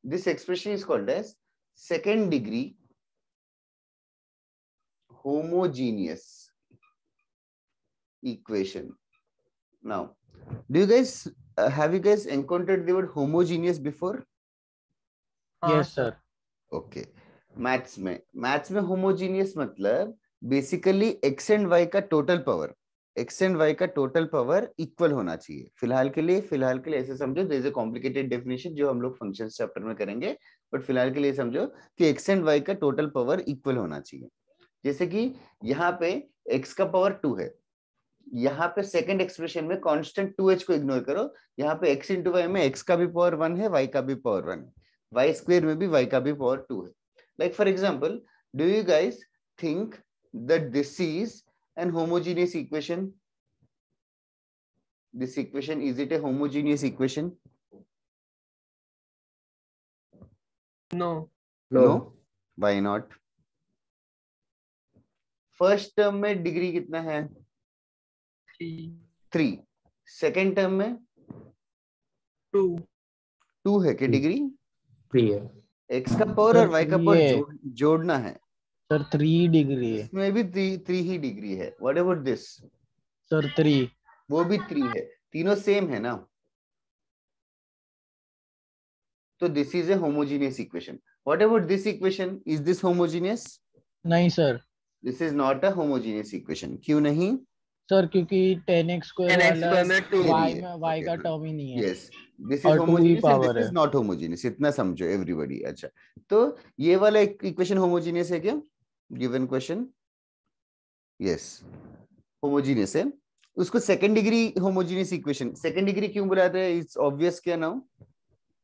This expression is called as second degree homogeneous equation. Now do you guys have you guys encountered the word homogeneous before? Yes sir. Okay, maths में होमोजीनियस मतलब बेसिकली x एंड y का total power, x and y का total power equal होना चाहिए। फिलहाल के लिए ऐसे समझो, there is a complicated definition जो हम लोग फंक्शंस चैप्टर में करेंगे, बट फिलहाल के लिए समझो कि x एंड y का टोटल पावर इक्वल होना चाहिए। जैसे कि यहाँ पे x का पावर 2 है, यहाँ पे सेकंड एक्सप्रेशन में कांस्टेंट 2h को इग्नोर करो, यहाँ पे x इंटू वाई में x का भी पावर 1 है, y का भी पावर 1 है, y² में भी y का भी पावर 2 है। Like for example, do you guys think that this is an homogeneous equation? This equation, is it a homogeneous equation? No. No. Why not? First term में degree कितना है? 3। Second term में 2 है कि degree? 3 है। x का power और y का Sir, पावर ये- जोड़ना है, सर 3 डिग्री है इसमें भी 3 ही डिग्री है। What about this? सर 3। वो भी 3 है, तीनों सेम है ना। तो this is a homogeneous equation. What about this equation? Is this homogeneous? नहीं sir, this is not a homogeneous equation. क्यों नहीं? सर क्योंकि 10x स्क्वायर 10x वाला स्क्वायर में 2 y में y Okay, का हाँ। टर्म ही नहीं है यस, दिस इज और 2 ही होमोजेनियस एंड पावर दिस है। Is not homogeneous. इतना समझो एवरीबॉडी। अच्छा, तो ये वाला इक्वेशन होमोजेनियस है क्या? गिवन क्वेश्चन यस होमोजेनियस है। उसको second degree homogeneous equation, second degree क्यों बुलाते हैं? इट्स ऑब्वियस क्या नाउ?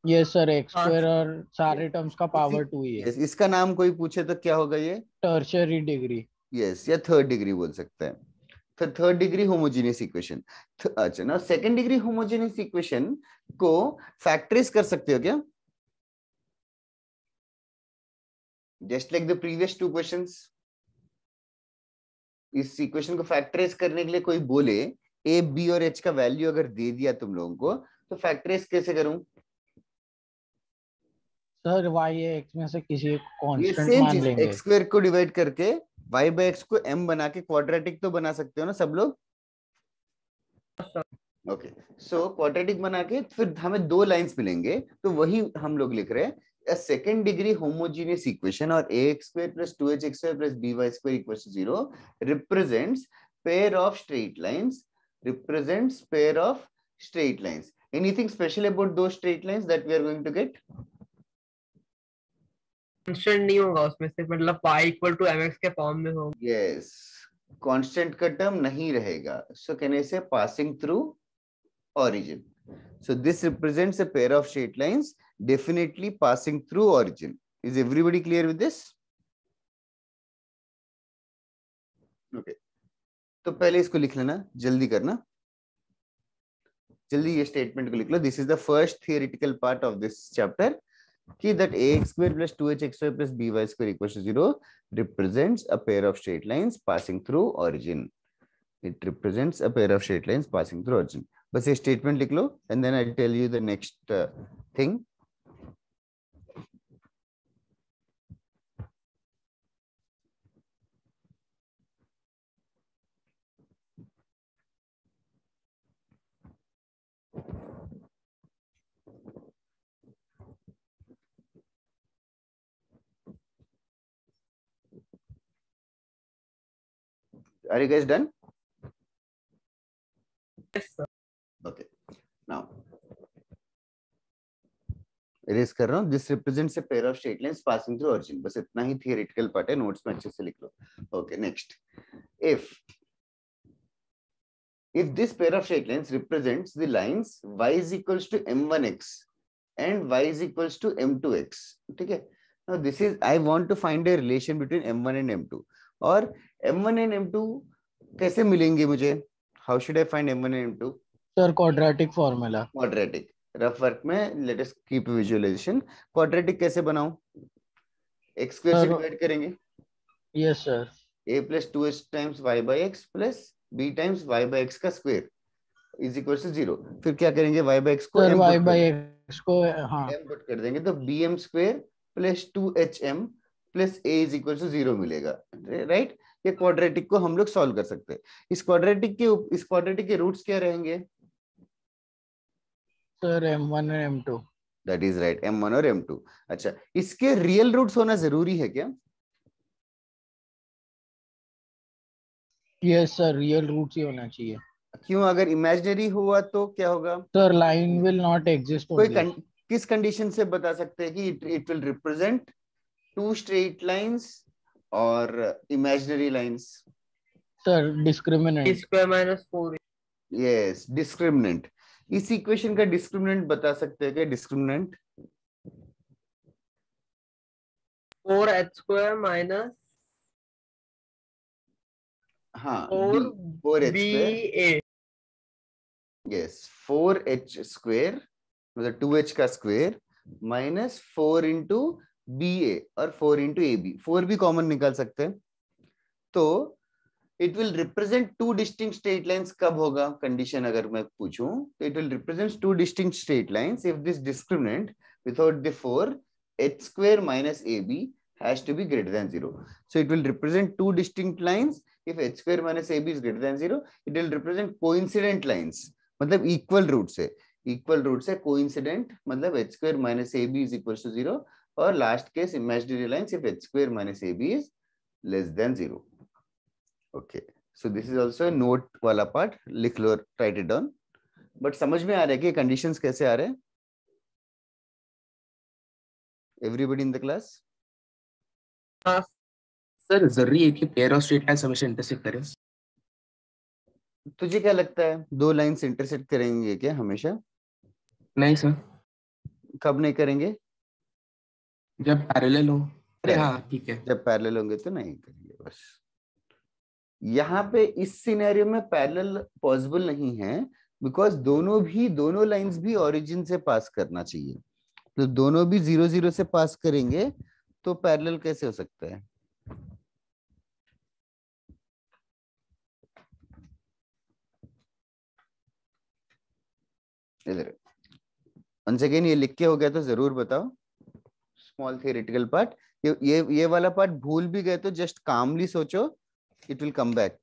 ये सर x हाँ, स्क्वायर और सारे टर्म्स का पावर 2 ही है। यस, इसका नाम कोई पूछे तो क्या होगा ये? Tertiary degree. यस, या थर्ड डिग्री बोल सकते हैं। Third degree homogeneous equation. अच्छा ना, सेकंड डिग्री होमोजेनियस इक्वेशन को फैक्टराइज कर सकते हो क्या? Just like the previous two questions. इस इक्वेशन को फैक्टराइज करने के लिए कोई बोले ए बी और एच का वैल्यू अगर दे दिया तुम लोगों को, तो फैक्टराइज कैसे करूं? सर वाई एक्स में से किसी एक ये कांस्टेंट सेम मान चीज, लेंगे। एक्स स्क्वायर को डिवाइड करके वाई बाय एक्स को एम बना के क्वाड्रेटिक तो बना सकते हो ना सब लोग? ओके, सो क्वाड्रेटिक बना के फिर हमें दो लाइंस मिलेंगे, तो वही हम लोग लिख रहे हैं a second degree homogeneous equation or ax square plus 2hxy plus by square equals to 0 represents pair of straight lines, represents pair of straight lines. Anything special about those straight lines that we are going to get? Constant नहीं होगा उसमें से, मतलब y equal to mx के form में होगा। Yes, constant का term नहीं रहेगा, so can I say passing through origin. So this represents a pair of straight lines definitely passing through origin. Is everybody clear with this? Okay. तो पहले इसको लिख लेना, जल्दी करना, जल्दी ये स्टेटमेंट को लिख लो. This is the first theoretical part of this chapter. कि that ax square plus 2hxy plus by square equals to 0 represents a pair of straight lines passing through origin. It represents a pair of straight lines passing through origin. बस ये statement लिख लो and then I'll tell you the next thing. Are you guys done? Yes, sir. Okay. Now, erase कर रहा हूँ. This represents a pair of straight lines passing through origin. बस इतना ही theoretical part है, notes में अच्छे से लिख लो. Okay, next. If this pair of straight lines represents the lines y is equals to m1x and y is equals to m2x, ठीक है? Now this is, I want to find a relation between m1 and m2. और m1 and m2 कैसे मिलेंगे मुझे? How should I find m1 and m2? Sir quadratic formula. Quadratic. Rough work में let us keep visualisation. Quadratic कैसे बनाऊं? x square से divide करेंगे. Yes sir. a plus 2h times y by x plus b times y by x का square is equal to 0. फिर क्या करेंगे? y by x को sir m y put buy कर x को हाँ m पुट कर देंगे, तो bm square plus 2hm plus a is equal to 0 मिलेगा. राइट? ये क्वाड्रेटिक को हम लोग सॉल्व कर सकते हैं. इस क्वाड्रेटिक के रूट्स क्या रहेंगे? सर m1 और m2. That is right, m1 और m2. अच्छा, इसके रियल रूट्स होना जरूरी है क्या? यस सर, रियल रूट्स ही होना चाहिए. क्यों? अगर इमेजिनरी हुआ तो क्या होगा? Sir line will not exist. कोई किस कंडीशन से बता सकते हैं कि it will represent two straight lines और imaginary lines? Sir discriminant. Square minus 4 yes, discriminant. इस इक्वेशन का डिस्क्रिमिनेंट बता सकते हैं क्या? डिस्क्रिमिनेंट 4h स्क्वायर माइनस हाँ 4 4h square. Yes, 4h square मतलब 2h का स्क्वायर माइनस 4 इंटू BA और 4 इंटू AB. 4 भी कॉमन निकाल सकते हैं. तो it will represent two distinct straight lines. कब होगा कंडीशन अगर मैं पूछूं तो it will represent two distinct straight lines if this discriminant without the 4 h square minus AB has to be greater than 0. So it will represent two distinct lines. If h square minus AB is greater than 0, it will represent coincident lines. मतलब equal roots है. Equal roots है, coincident मतलब h square minus AB is equals to 0. और last case imaginary lines if h square minus AB is less than 0. Okay. So this is also a note वाला part. लिख लो, write it down. But समझ में आ रहा है कि conditions कैसे आ रहे हैं? Everybody in the class? Sir जरूरी है कि पेयर ऑफ स्ट्रेट लाइंस हमेशा इंटरसेक्ट करें? तुझे क्या लगता है, दो लाइंस इंटरसेक्ट करेंगे क्या हमेशा? नहीं सर. कब नहीं करेंगे? जब पैरेलल हो. अरे हाँ ठीक है. जब पैरेलल होंगे तो नहीं करेंगे बस. यहाँ पे इस सिनेरियो में पैरेलल पॉसिबल नहीं है, बिकॉज दोनों लाइंस भी ओरिजिन से पास करना चाहिए। तो दोनों भी 0 0 से पास करेंगे तो पैरेलल कैसे हो सकता है? इधर once again ये लिख के हो गया तो जरूर बताओ। स्मॉल थियोरेटिकल पार्ट, ये वाला पार्ट भूल भी गए तो जस्ट कामली सोचो, it will come back.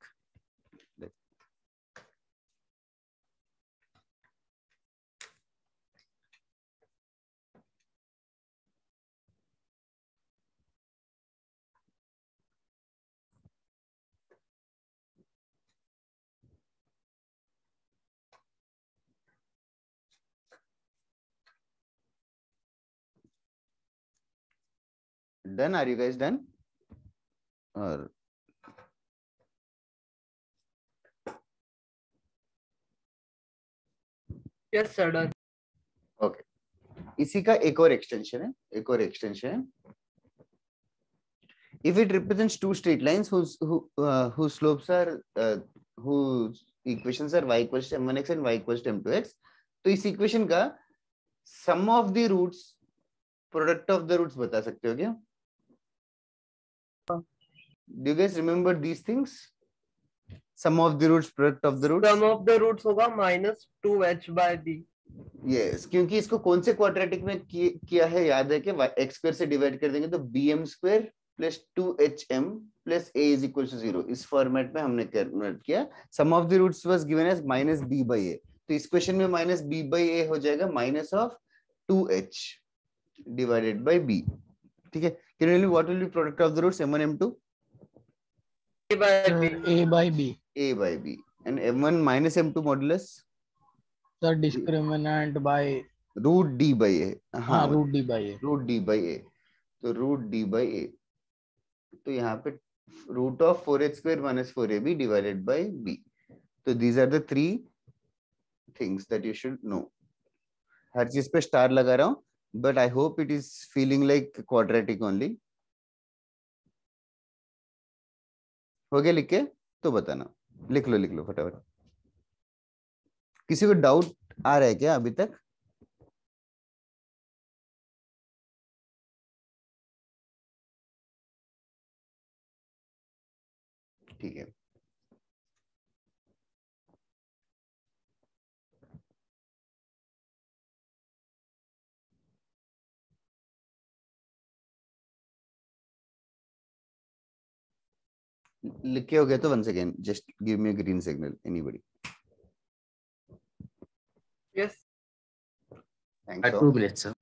Done? Are you guys done? Or Yes, sir, done. okay. इसी का एक और एक्सटेंशन है, If it represents two straight lines whose slopes are whose equations are y equals to m1x and y equals to m2x, तो इस equation का sum of the roots, product of the roots बता सकते हो क्या? Do you guys remember these things? Sum of the roots, product of the roots. Sum of the roots होगा -2h by b. Yes, क्योंकि इसको कौन से क्वाड्रेटिक में किया है याद है कि x स्क्वायर से डिवाइड कर देंगे तो bm square plus 2hm plus a is equal to 0। इस फॉर्मेट में हमने कन्वर्ट किया। Sum of the roots was given as -b/a, तो इस क्वेश्चन में -b/a हो जाएगा minus of 2h divided by b। ठीक है, can you what will be product of the roots m1 m2? a by b. a by b and m1 minus m2 modulus sir discriminant by root d by a। हाँ, root d by a, root d by a, तो root d by a, तो यहाँ पे root of 4h square minus 4ab divided by b। तो these are the three things that you should know। हर चीज पे star लगा रहा हूँ, but I hope it is feeling like quadratic only। हो गया लिख के? तो बताना, लिख लो फटाफट। किसी को डाउट आ रहा है क्या अभी तक? ठीक है, लिख के हो गया तो once again just give me a green signal, anybody? Yes. Thanks। 2 minutes, sir.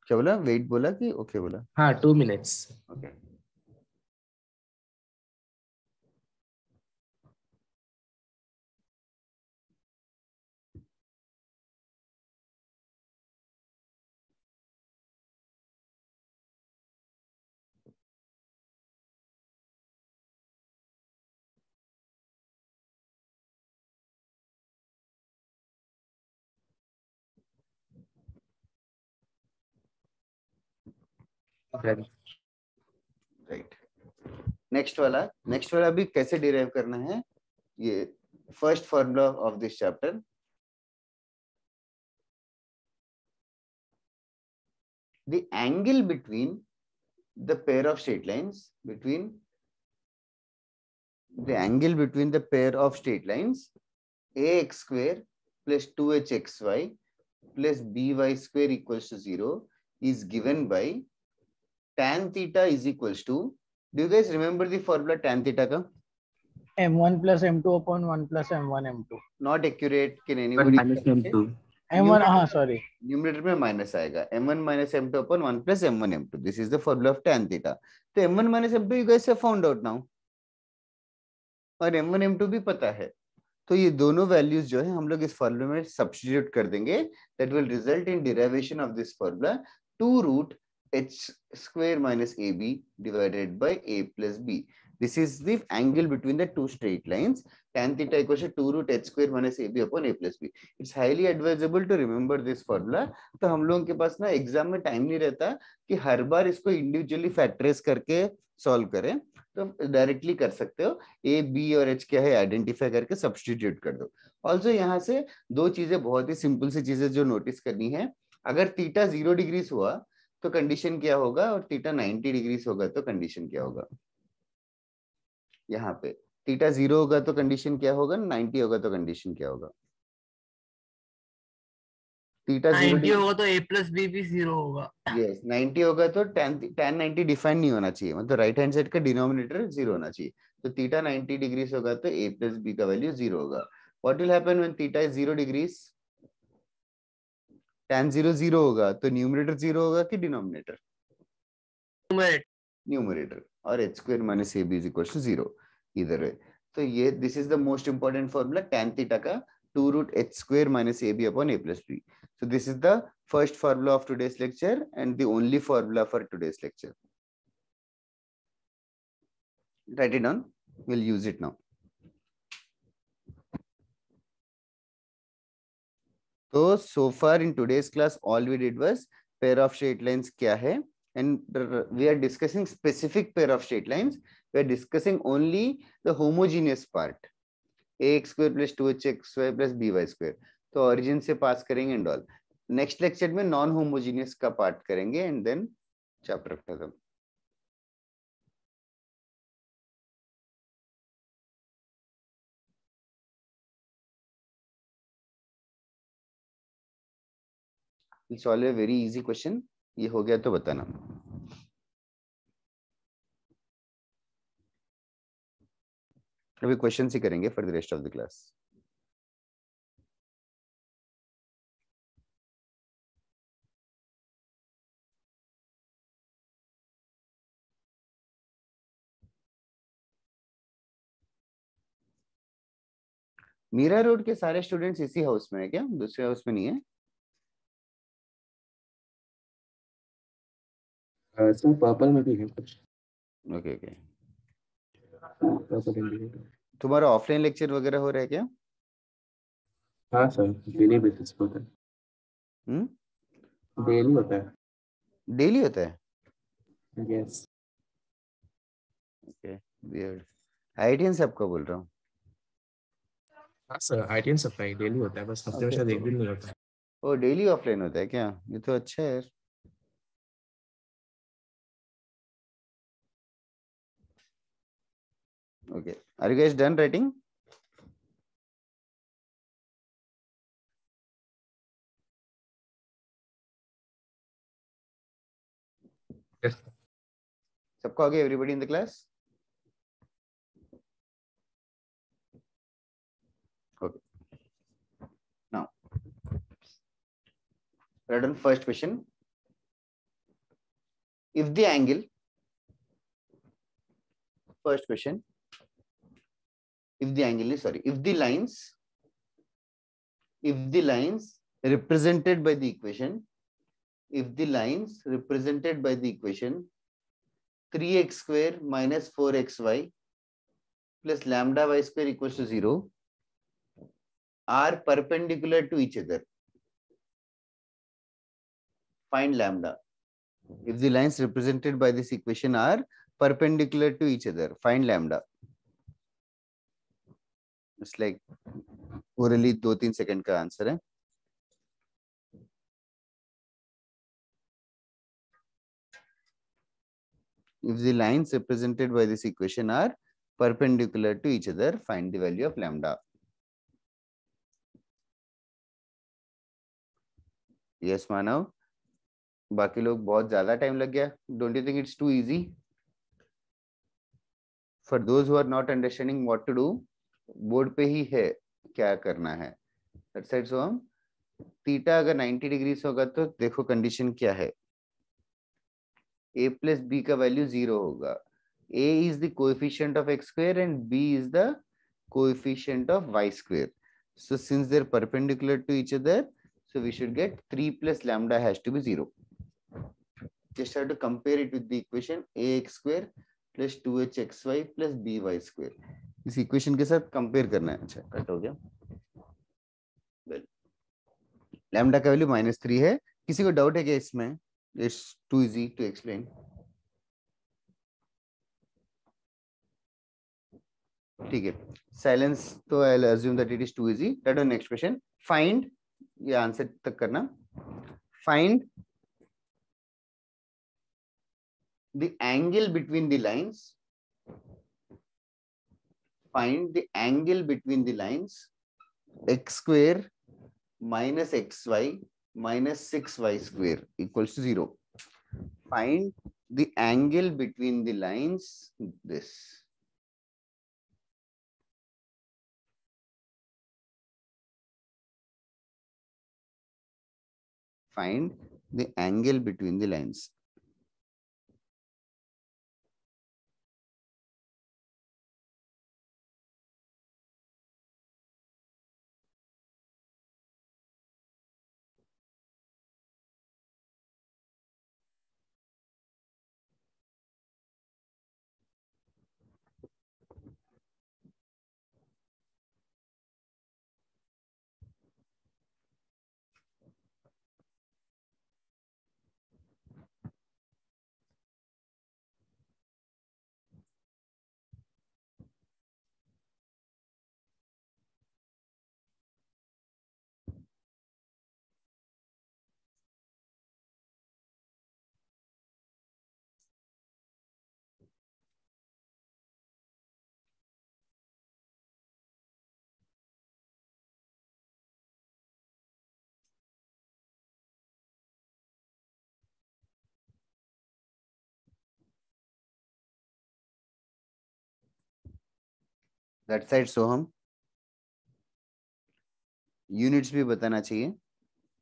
क्या बोला? वेट बोला कि ओके बोला? हाँ, 2 minutes. ओके। राइट, नेक्स्ट वाला अभी कैसे डिराइव करना है? ये first formula of this chapter, the angle between the pair of straight lines ax square plus 2hxy plus by square equals to 0 is given by tan theta is equals to, do you guys remember the formula tan theta ka? m1 plus m2 upon 1 plus m1 m2। Not accurate, can anybody? -m2. m1 हाँ sorry, numerator में minus आएगा, m1 minus m2 upon 1 plus m1 m2। This is the formula of tan theta। तो m1 minus m2 you guys have found out now, और m1 m2 भी पता है। तो ये दोनों वैल्यूज जो है हम लोग इस फॉर्मूले में सब्स्टिट्यूट कर देंगे। That will result in derivation of this formula 2 root h square minus ab divided by a plus b। This is the angle between the two straight lines। tan theta equals to 2 root h square minus ab upon a plus b। It's highly advisable to remember this formula। तो हम लोगों के पास ना exam में time नहीं रहता कि हर बार इसको इंडिविजुअली फैक्टराइज करके सॉल्व करें, तो डायरेक्टली कर सकते हो, ए बी और एच क्या है आइडेंटिफाई करके सब्स्टिट्यूट कर दो। ऑल्सो यहाँ से दो चीजें बहुत ही सिंपल सी चीजें जो नोटिस करनी है, अगर थीटा 0 डिग्रीज हुआ तो कंडीशन क्या होगा, और थीटा 90 डिग्रीज होगा तो कंडीशन क्या होगा। यहाँ पे थीटा 0 होगा तो कंडीशन क्या होगा, 90 होगा तो कंडीशन क्या होगा। थीटा 90 होगा तो a प्लस बी भी 0 होगा। यस 90 होगा तो tan 90 डिफाइन नहीं होना चाहिए, मतलब राइट हैंड साइड का डिनोमिनेटर 0 होना चाहिए। तो थीटा 90 डिग्रीज होगा तो a प्लस बी का वैल्यू 0 होगा। What will happen when theta is 0 degrees, tan 0 0 होगा तो न्यूमरेटर 0 होगा कि डिनोमिनेटर, न्यूमरेटर, और h square minus ab is equal to 0 इधर है। तो ये this is the most important formula tan theta का 2 root h square minus ab upon a plus b। So this is the first formula of today's lecture and the only formula for today's lecture. Write it down. We'll use it now. So far in today's class, all we did was pair of straight lines kya hai, and we are discussing specific pair of straight lines. We are discussing only the homogeneous part. ax square plus 2hxy plus by square. तो origin से पास करेंगे and all. Next lecture में non homogeneous का part करेंगे and then chapter खत्म। Solve a very easy question, ये हो गया तो बताना। अभी क्वेश्चन ही करेंगे for the rest of the class. Mira Road के सारे स्टूडेंट्स इसी हाउस में है क्या, दूसरे हाउस में नहीं है? सर पर्पल में भी है कुछ। Okay okay. पर्पल में भी है। तुम्हारा ऑफलाइन लेक्चर वगैरह हो रहा है क्या? हाँ सर, डेली बेसिस पे होता है। डेली होता है। डेली होता है? यस। Okay weird. आईटीएन से आपको बोल रहा हूँ। हाँ सर, आईटीएन सप्लाई डेली होता है, बस हफ्ते में शायद एक दिन नहीं होता है। ओ डेली ऑफलाइन होता है क्या, ये तो अच्छा है यार। Okay, are you guys done writing? Yes. सबको आ गया, everybody in the class? Okay. Now, write down first question. If the angle, first question. If the angle is, sorry, if the lines represented by the equation, if the lines represented by the equation 3x square minus 4xy plus lambda y square equals to 0 are perpendicular to each other, find lambda. If the lines represented by this equation are perpendicular to each other, find lambda. It's like orally 2-3 second का answer है। If the lines represented by this equation are perpendicular to each other, find the value of lambda. Yes मानव, बाकी लोग बहुत ज्यादा time लग गया। Don't you think it's too easy? For those who are not understanding what to do, board पे ही है क्या करना है। That's it. So हम थीटा अगर 90 डिग्री होगा तो देखो कंडीशन क्या है, a प्लस b का वैल्यू 0 होगा। a is the coefficient of x square and b is the coefficient of y square. So since they're perpendicular to each other, so we should get 3 plus lambda has to be 0. Just have to compare it with the equation ax square plus 2hxy plus by square. इस equation के साथ compare करना है। अच्छा cut हो गया। well, lambda का value -3 है। किसी को डाउट है क्या इसमें? It's too easy to explain. ठीक है, साइलेंस तो I assume that it is too easy. That is next question. Find, ये आंसर तक करना. Find the angle between the lines. Find the angle between the lines x square minus xy minus 6y square equals to 0. Find the angle between the lines. This. Find the angle between the lines. That side Soham. Units भी बताना चाहिए,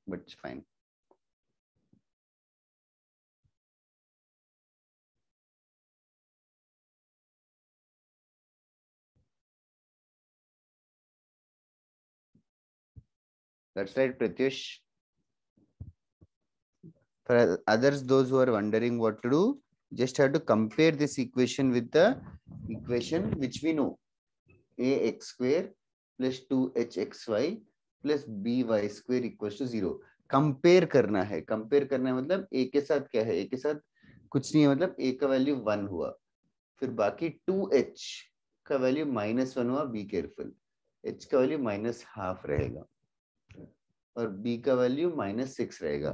but it's fine. That's right, Pratyush. For others, those who are wondering what to do, just have to compare this equation with the equation which we know. ax square plus 2hxy plus by square equals to 0. Compare करना है. Compare करना है मतलब a के साथ क्या है? a के साथ कुछ नहीं है, मतलब a का वैल्यू 1 हुआ, फिर बाकी 2h का वैल्यू -1 हुआ. Be careful. h का वैल्यू -½ रहेगा और b का वैल्यू -6 रहेगा.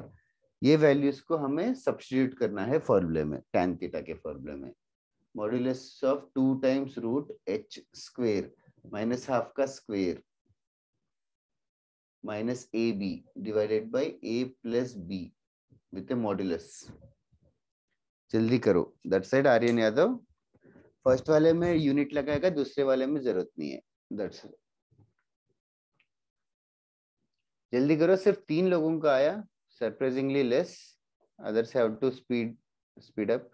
ये वैल्यूज को हमें सब्स्टिट्यूट करना है फॉर्मूले में, tan थीटा के फॉर्मूले में. Modulus of 2 times root h square -½ का square minus ab divided by a plus b with a modulus. जल्दी करो. That side Aryan Yadav. First वाले में यूनिट लगाएगा, दूसरे वाले में जरूरत नहीं है. दैट्स जल्दी करो. सिर्फ 3 लोगों का आया, surprisingly less. Others have to speed up.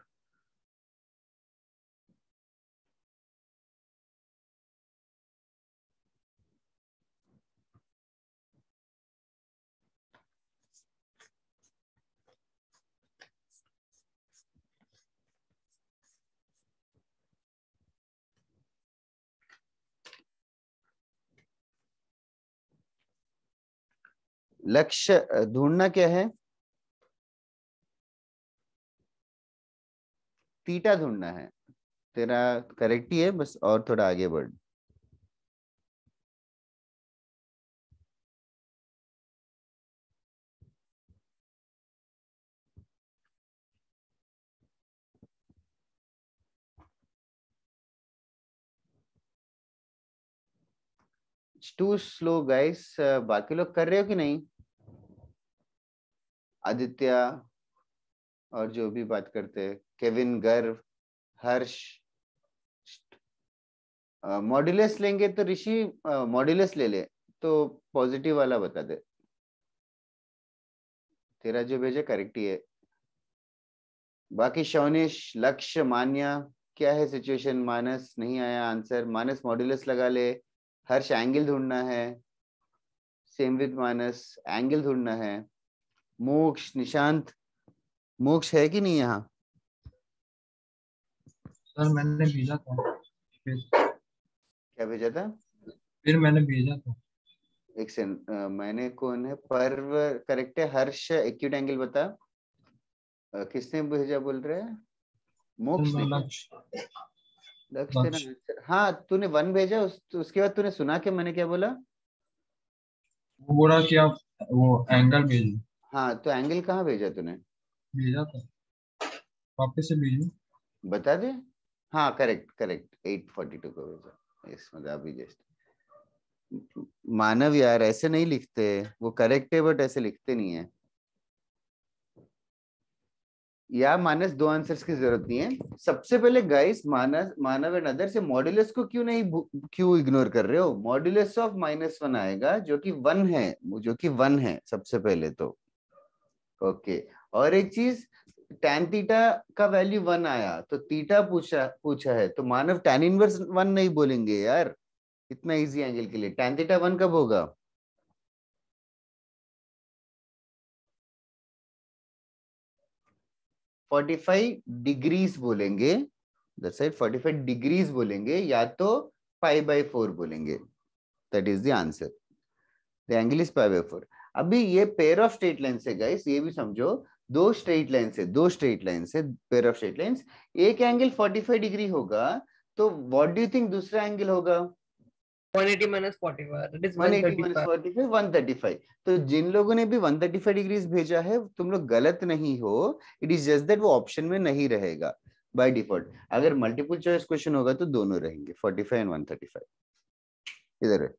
Lakshya ढूंढना क्या है? थीटा ढूंढना है. तेरा करेक्ट ही है, बस और थोड़ा आगे बढ़. Too slow guys. बाकी लोग कर रहे हो कि नहीं? आदित्य और जो भी बात करते हैं, केविन, गर्व, हर्ष. मॉड्यूलस लेंगे तो ऋषि मॉड्यूलस ले ले, तो पॉजिटिव वाला बता दे. तेरा जो भेजा करेक्ट ही है. बाकी शौनिश, लक्ष्य, मान्या, क्या है सिचुएशन? माइनस नहीं आया आंसर. माइनस मॉड्यूलस लगा ले. हर्ष एंगल ढूंढना है. सेम विद माइनस एंगल ढूंढना है. मोक्ष, निशांत, मोक्ष है कि नहीं यहाँ? सर मैंने भेजा था. क्या भेजा था? फिर मैंने भेजा था. एक सेकंड. मैंने कौन है? पर्व करेक्ट है. हर्ष एक्यूट एंगल बता. किसने भेजा बोल रहे हैं? मोक्ष ने. लक्ष्य तेरा आंसर, हाँ तूने 1 भेजा, उसके बाद तूने सुना कि मैंने क्या बोला? वो बोला कि आप वो एंगल भेजो। हाँ तो एंगल कहाँ भेजा तूने? भेजा था, वापस से भेजो। बता दे। हाँ करेक्ट करेक्ट, 842 को भेजा। इस मतलब अभी जस्ट। मानव यार ऐसे नहीं लिखते, वो करेक्ट है बट ऐसे लिखते नहीं है। या मानस, दो आंसर्स की जरूरत नहीं है। सबसे पहले guys, Manas, Manav and other से मॉड्यूलस को क्यों नहीं, क्यों इग्नोर कर रहे हो? मॉड्यूलस ऑफ -1 आएगा जो कि 1 है, जो कि 1 है सबसे पहले तो। ओके, और एक चीज, tan थीटा का वैल्यू 1 आया तो थीटा पूछा पूछा है, तो मानव tan इनवर्स 1 नहीं बोलेंगे यार इतना इजी एंगल के लिए। tan थीटा 1 कब होगा? 45 डिग्रीज बोलेंगे, दैट्स राइट, 45 डिग्रीज बोलेंगे, या तो π/4 बोलेंगे। That is the answer, the angle is π/4। अभी ये पेयर ऑफ स्ट्रेट लाइन है गाइस, ये भी समझो, दो स्ट्रेट लाइन से, दो स्ट्रेट लाइन से, पेयर ऑफ स्ट्रेट लाइंस, एक एंगल 45 डिग्री होगा, तो व्हाट डू यू थिंक दूसरा एंगल होगा? 180 minus 45, that is 180 minus 135. 45, 135। तो जिन लोगों ने भी 135 डिग्रीज भेजा है, तुम लोग गलत नहीं हो, इट इज जस्ट दैट वो ऑप्शन में नहीं रहेगा बाय डिफॉल्ट। अगर मल्टीपल चॉइस क्वेश्चन होगा तो दोनों रहेंगे, 45 एंड 135। इधर है,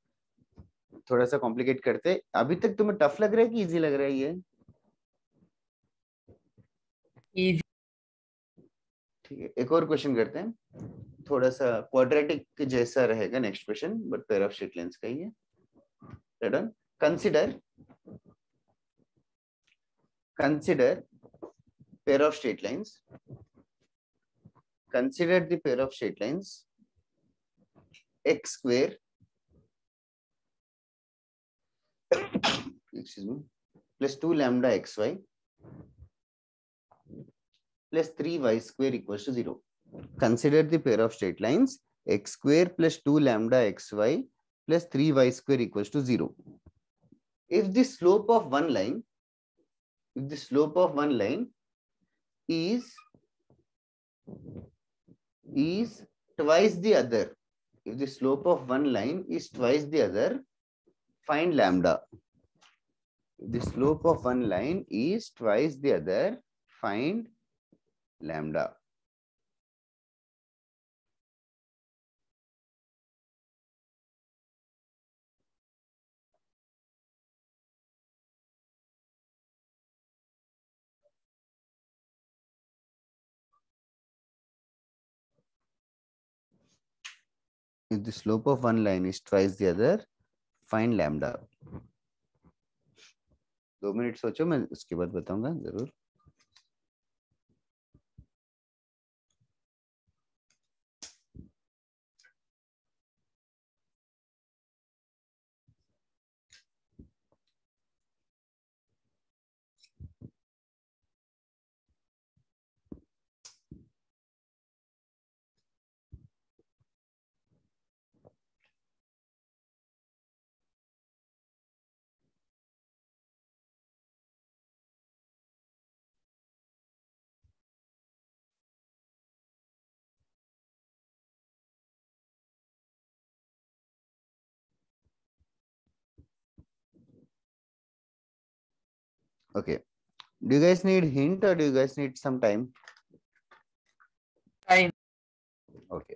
थोड़ा सा कॉम्प्लिकेट करते। अभी तक तुम्हें टफ लग रहा है कि इजी लग रहा है ये? Easy. ठीक है, एक और क्वेश्चन करते हैं, थोड़ा सा क्वाड्रेटिक जैसा रहेगा next question, but pair of straight lines का ही है। Done. Consider pair of straight lines. Consider the pair of straight lines x square excuse me plus 2 lambda xy plus 3y square equals to 0. Consider the pair of straight lines x square plus 2 lambda xy plus 3y square equals to 0. If the slope of one line, is twice the other, if the slope of one line is twice the other, find lambda. If the slope of one line is twice the other, find lambda. If the slope of one line is twice the other, find lambda. 2 minute सोचो, मैं उसके बाद बताऊंगा जरूर। Okay. Do you guys need hint or do you guys need some time? Time. Okay.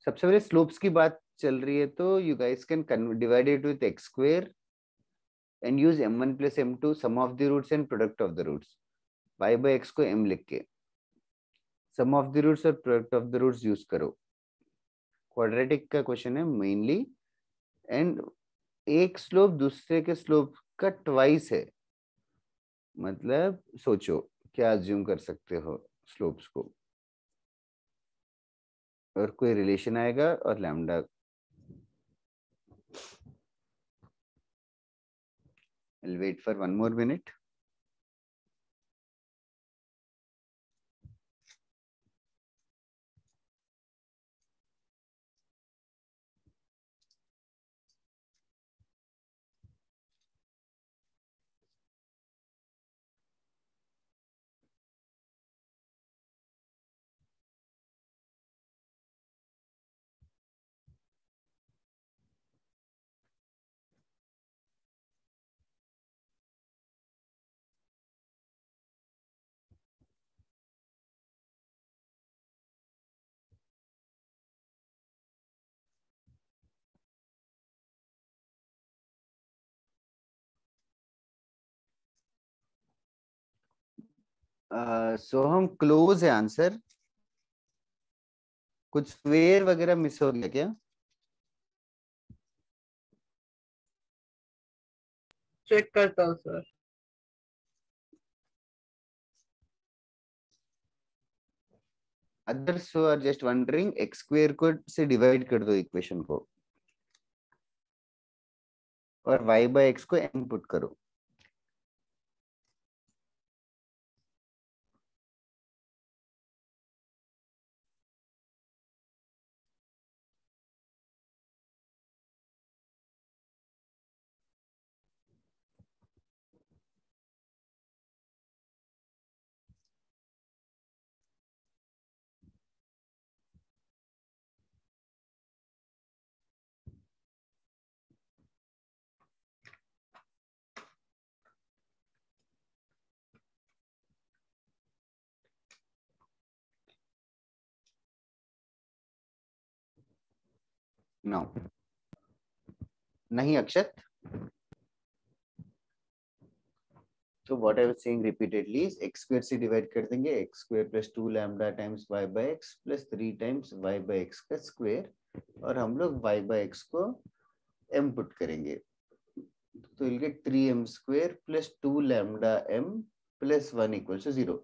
सबसे पहले slopes की बात चल रही है, तो you guys can divide it with x square and use m1 plus m2 sum of the roots and product of the roots. y/x को m लिख के सम ऑफ द रूट्स और product of the roots use करो। Quadratic का question है mainly, and एक slope दूसरे के स्लोप का ट्वाइस है, मतलब सोचो क्या अज्यूम कर सकते हो स्लोप्स को, और कोई रिलेशन आएगा और lambda. I'll wait for 1 more minute. सो हम क्लोज है आंसर. कुछ स्क्वेयर वगैरह मिस हो गया क्या? चेक करता हूँ sir. Others who are just wondering, x square को से डिवाइड कर दो इक्वेशन को और y बाय एक्स को m पुट करो. नो नहीं अक्षत. तो what I was saying repeatedly is x square से डिवाइड कर देंगे, x square plus 2 lambda times y by x plus 3 times y by x का स्क्वायर, और हम लोग y बाय एक्स को m पुट करेंगे. तो will get 3m square plus 2 lambda m plus 1 equal to 0.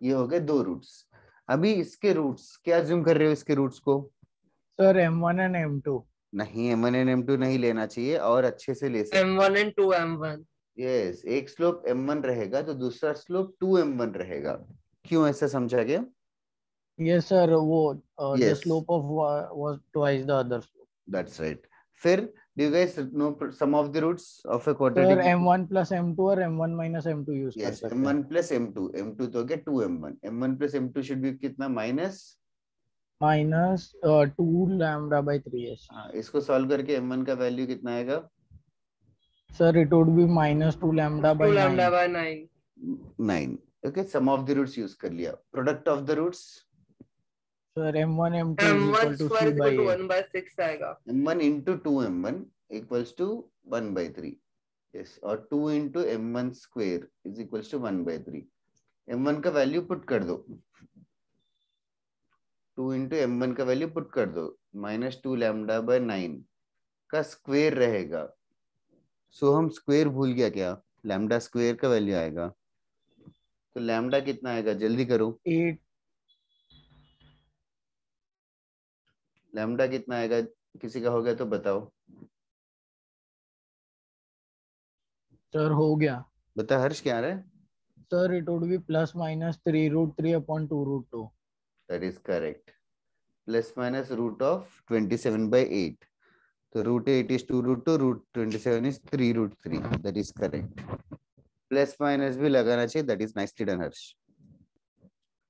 ये हो गए दो रूट्स. अभी इसके रूट्स क्या अज्यूम कर रहे हो? इसके रूट्स को सर m1 एंड m2. नहीं, m1 एंड m2 नहीं लेना चाहिए, और अच्छे से ले सकते. M1 and 2M1. यस, एक स्लोप m1 रहेगा तो दूसरा स्लोप 2m1 रहेगा. क्यों ऐसा समझा गया? यस सर, वो the Yes, slope of was twice the other slope. that's right. फिर do you guys know sum of the roots of a sir quadratic? m1 plus m2 और m1 minus m2 यूज कर Yes, सकते हैं. m1 plus m2, m2 तो हो गया 2m1, m1 plus m2 should be कितना? Minus 2 lambda by 3s. हाँ, इसको सॉल्व करके m1 का वैल्यू कितना आएगा? Sir it would be minus 2 lambda 2 by lambda 9. by 9. 9. Okay, sum of the roots use कर लिया. Product of the roots, sir m1 m2 is M1 equal to square 3 is by equal to 8. 1 by 6 आएगा. m1 into 2m1 equals to 1 by 3. Yes, और 2 into m1 square is equals to 1 by 3. m1 का value put कर दो. 2 into m1 का value put कर दो. Minus 2 lambda by 9 का square रहेगा. सो हम स्क्वायर भूल गया क्या? लैम्डा स्क्वायर का वैल्यू आएगा. तो लैम्डा कितना आएगा? जल्दी करो. 8. लैम्डा कितना आएगा? किसी का हो गया तो बताओ. सर हो गया. बता हर्ष, क्या आ रहा है? Sir it would be plus minus 3 root 3 upon 2 root 2. That is correct. Plus minus root of 27 by 8. So root 8 is 2 root 2, root 27 is 3 root 3. That is correct. Plus minus भी लगाना चाहिए. That is nicely done, Harsh.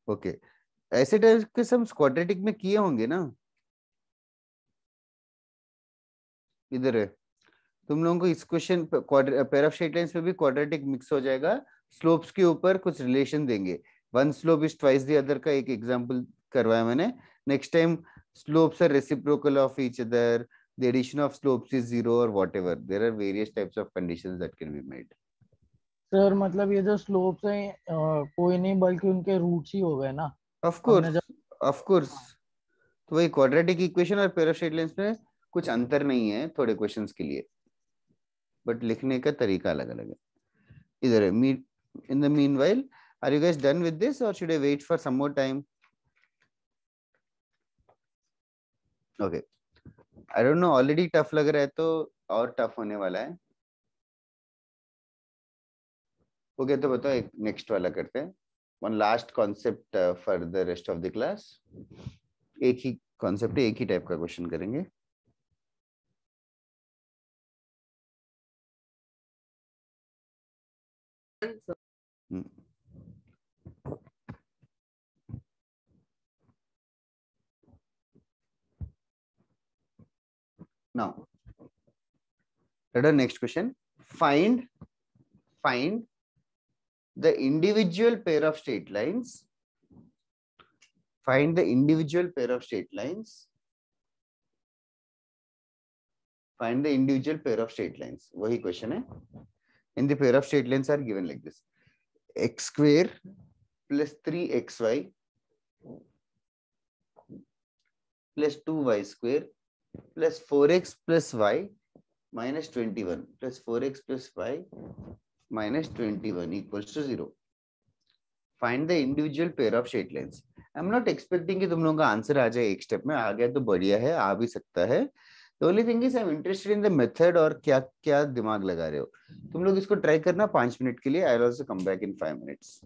Okay. ऐसे type के सम quadratic में किए होंगे ना? इधर है. तुम लोगों को इस question pair of straight lines में भी क्वाड्रेटिक मिक्स हो जाएगा. स्लोप्स के ऊपर कुछ रिलेशन देंगे. One slope is twice the other का एक एग्जांपल करवाया मैंने. Next time slopes are reciprocal of each other, the addition of slopes is 0 or whatever. There are various types of conditions that can be made. Sir मतलब ये जो slopes हैं कोई नहीं बल्कि उनके रूट्स ही हो गए ना. Of course. तो वही क्वाड्रेटिक इक्वेशन और पेयर ऑफ स्ट्रेट लाइंस में कुछ अंतर नहीं है थोड़े क्वेश्चंस के लिए, बट लिखने का तरीका अलग अलग है. इधर है. In the meanwhile, are you guys done with this or should I wait for some more time? Okay. I don't know, already tough लग रहा है तो और टफ होने वाला है. ओके, तो बताओ एक नेक्स्ट वाला करते हैं. One last concept for the rest of the class. एक ही कॉन्सेप्ट है, एक ही टाइप का क्वेश्चन करेंगे. Now, let us next question. Find the individual pair of straight lines. Find the individual pair of straight lines. Find the individual pair of straight lines. वही question है. And the pair of straight lines are given like this: x square plus 3xy plus 2y² plus 4x plus y minus 21 plus 4x plus y minus 21 equals to 0. Find the individual pair of straight lines. I'm not expecting कि तुम लोगों का answer आ जाए एक step में, आ गया तो बढ़िया है, आ भी सकता है. The only thing is I'm interested in the method और क्या क्या दिमाग लगा रहे हो. तुम लोग इसको ट्राई करना 5 मिनट के लिए. I'll also come back in 5 minutes.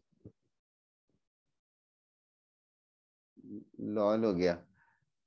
Lol हो गया.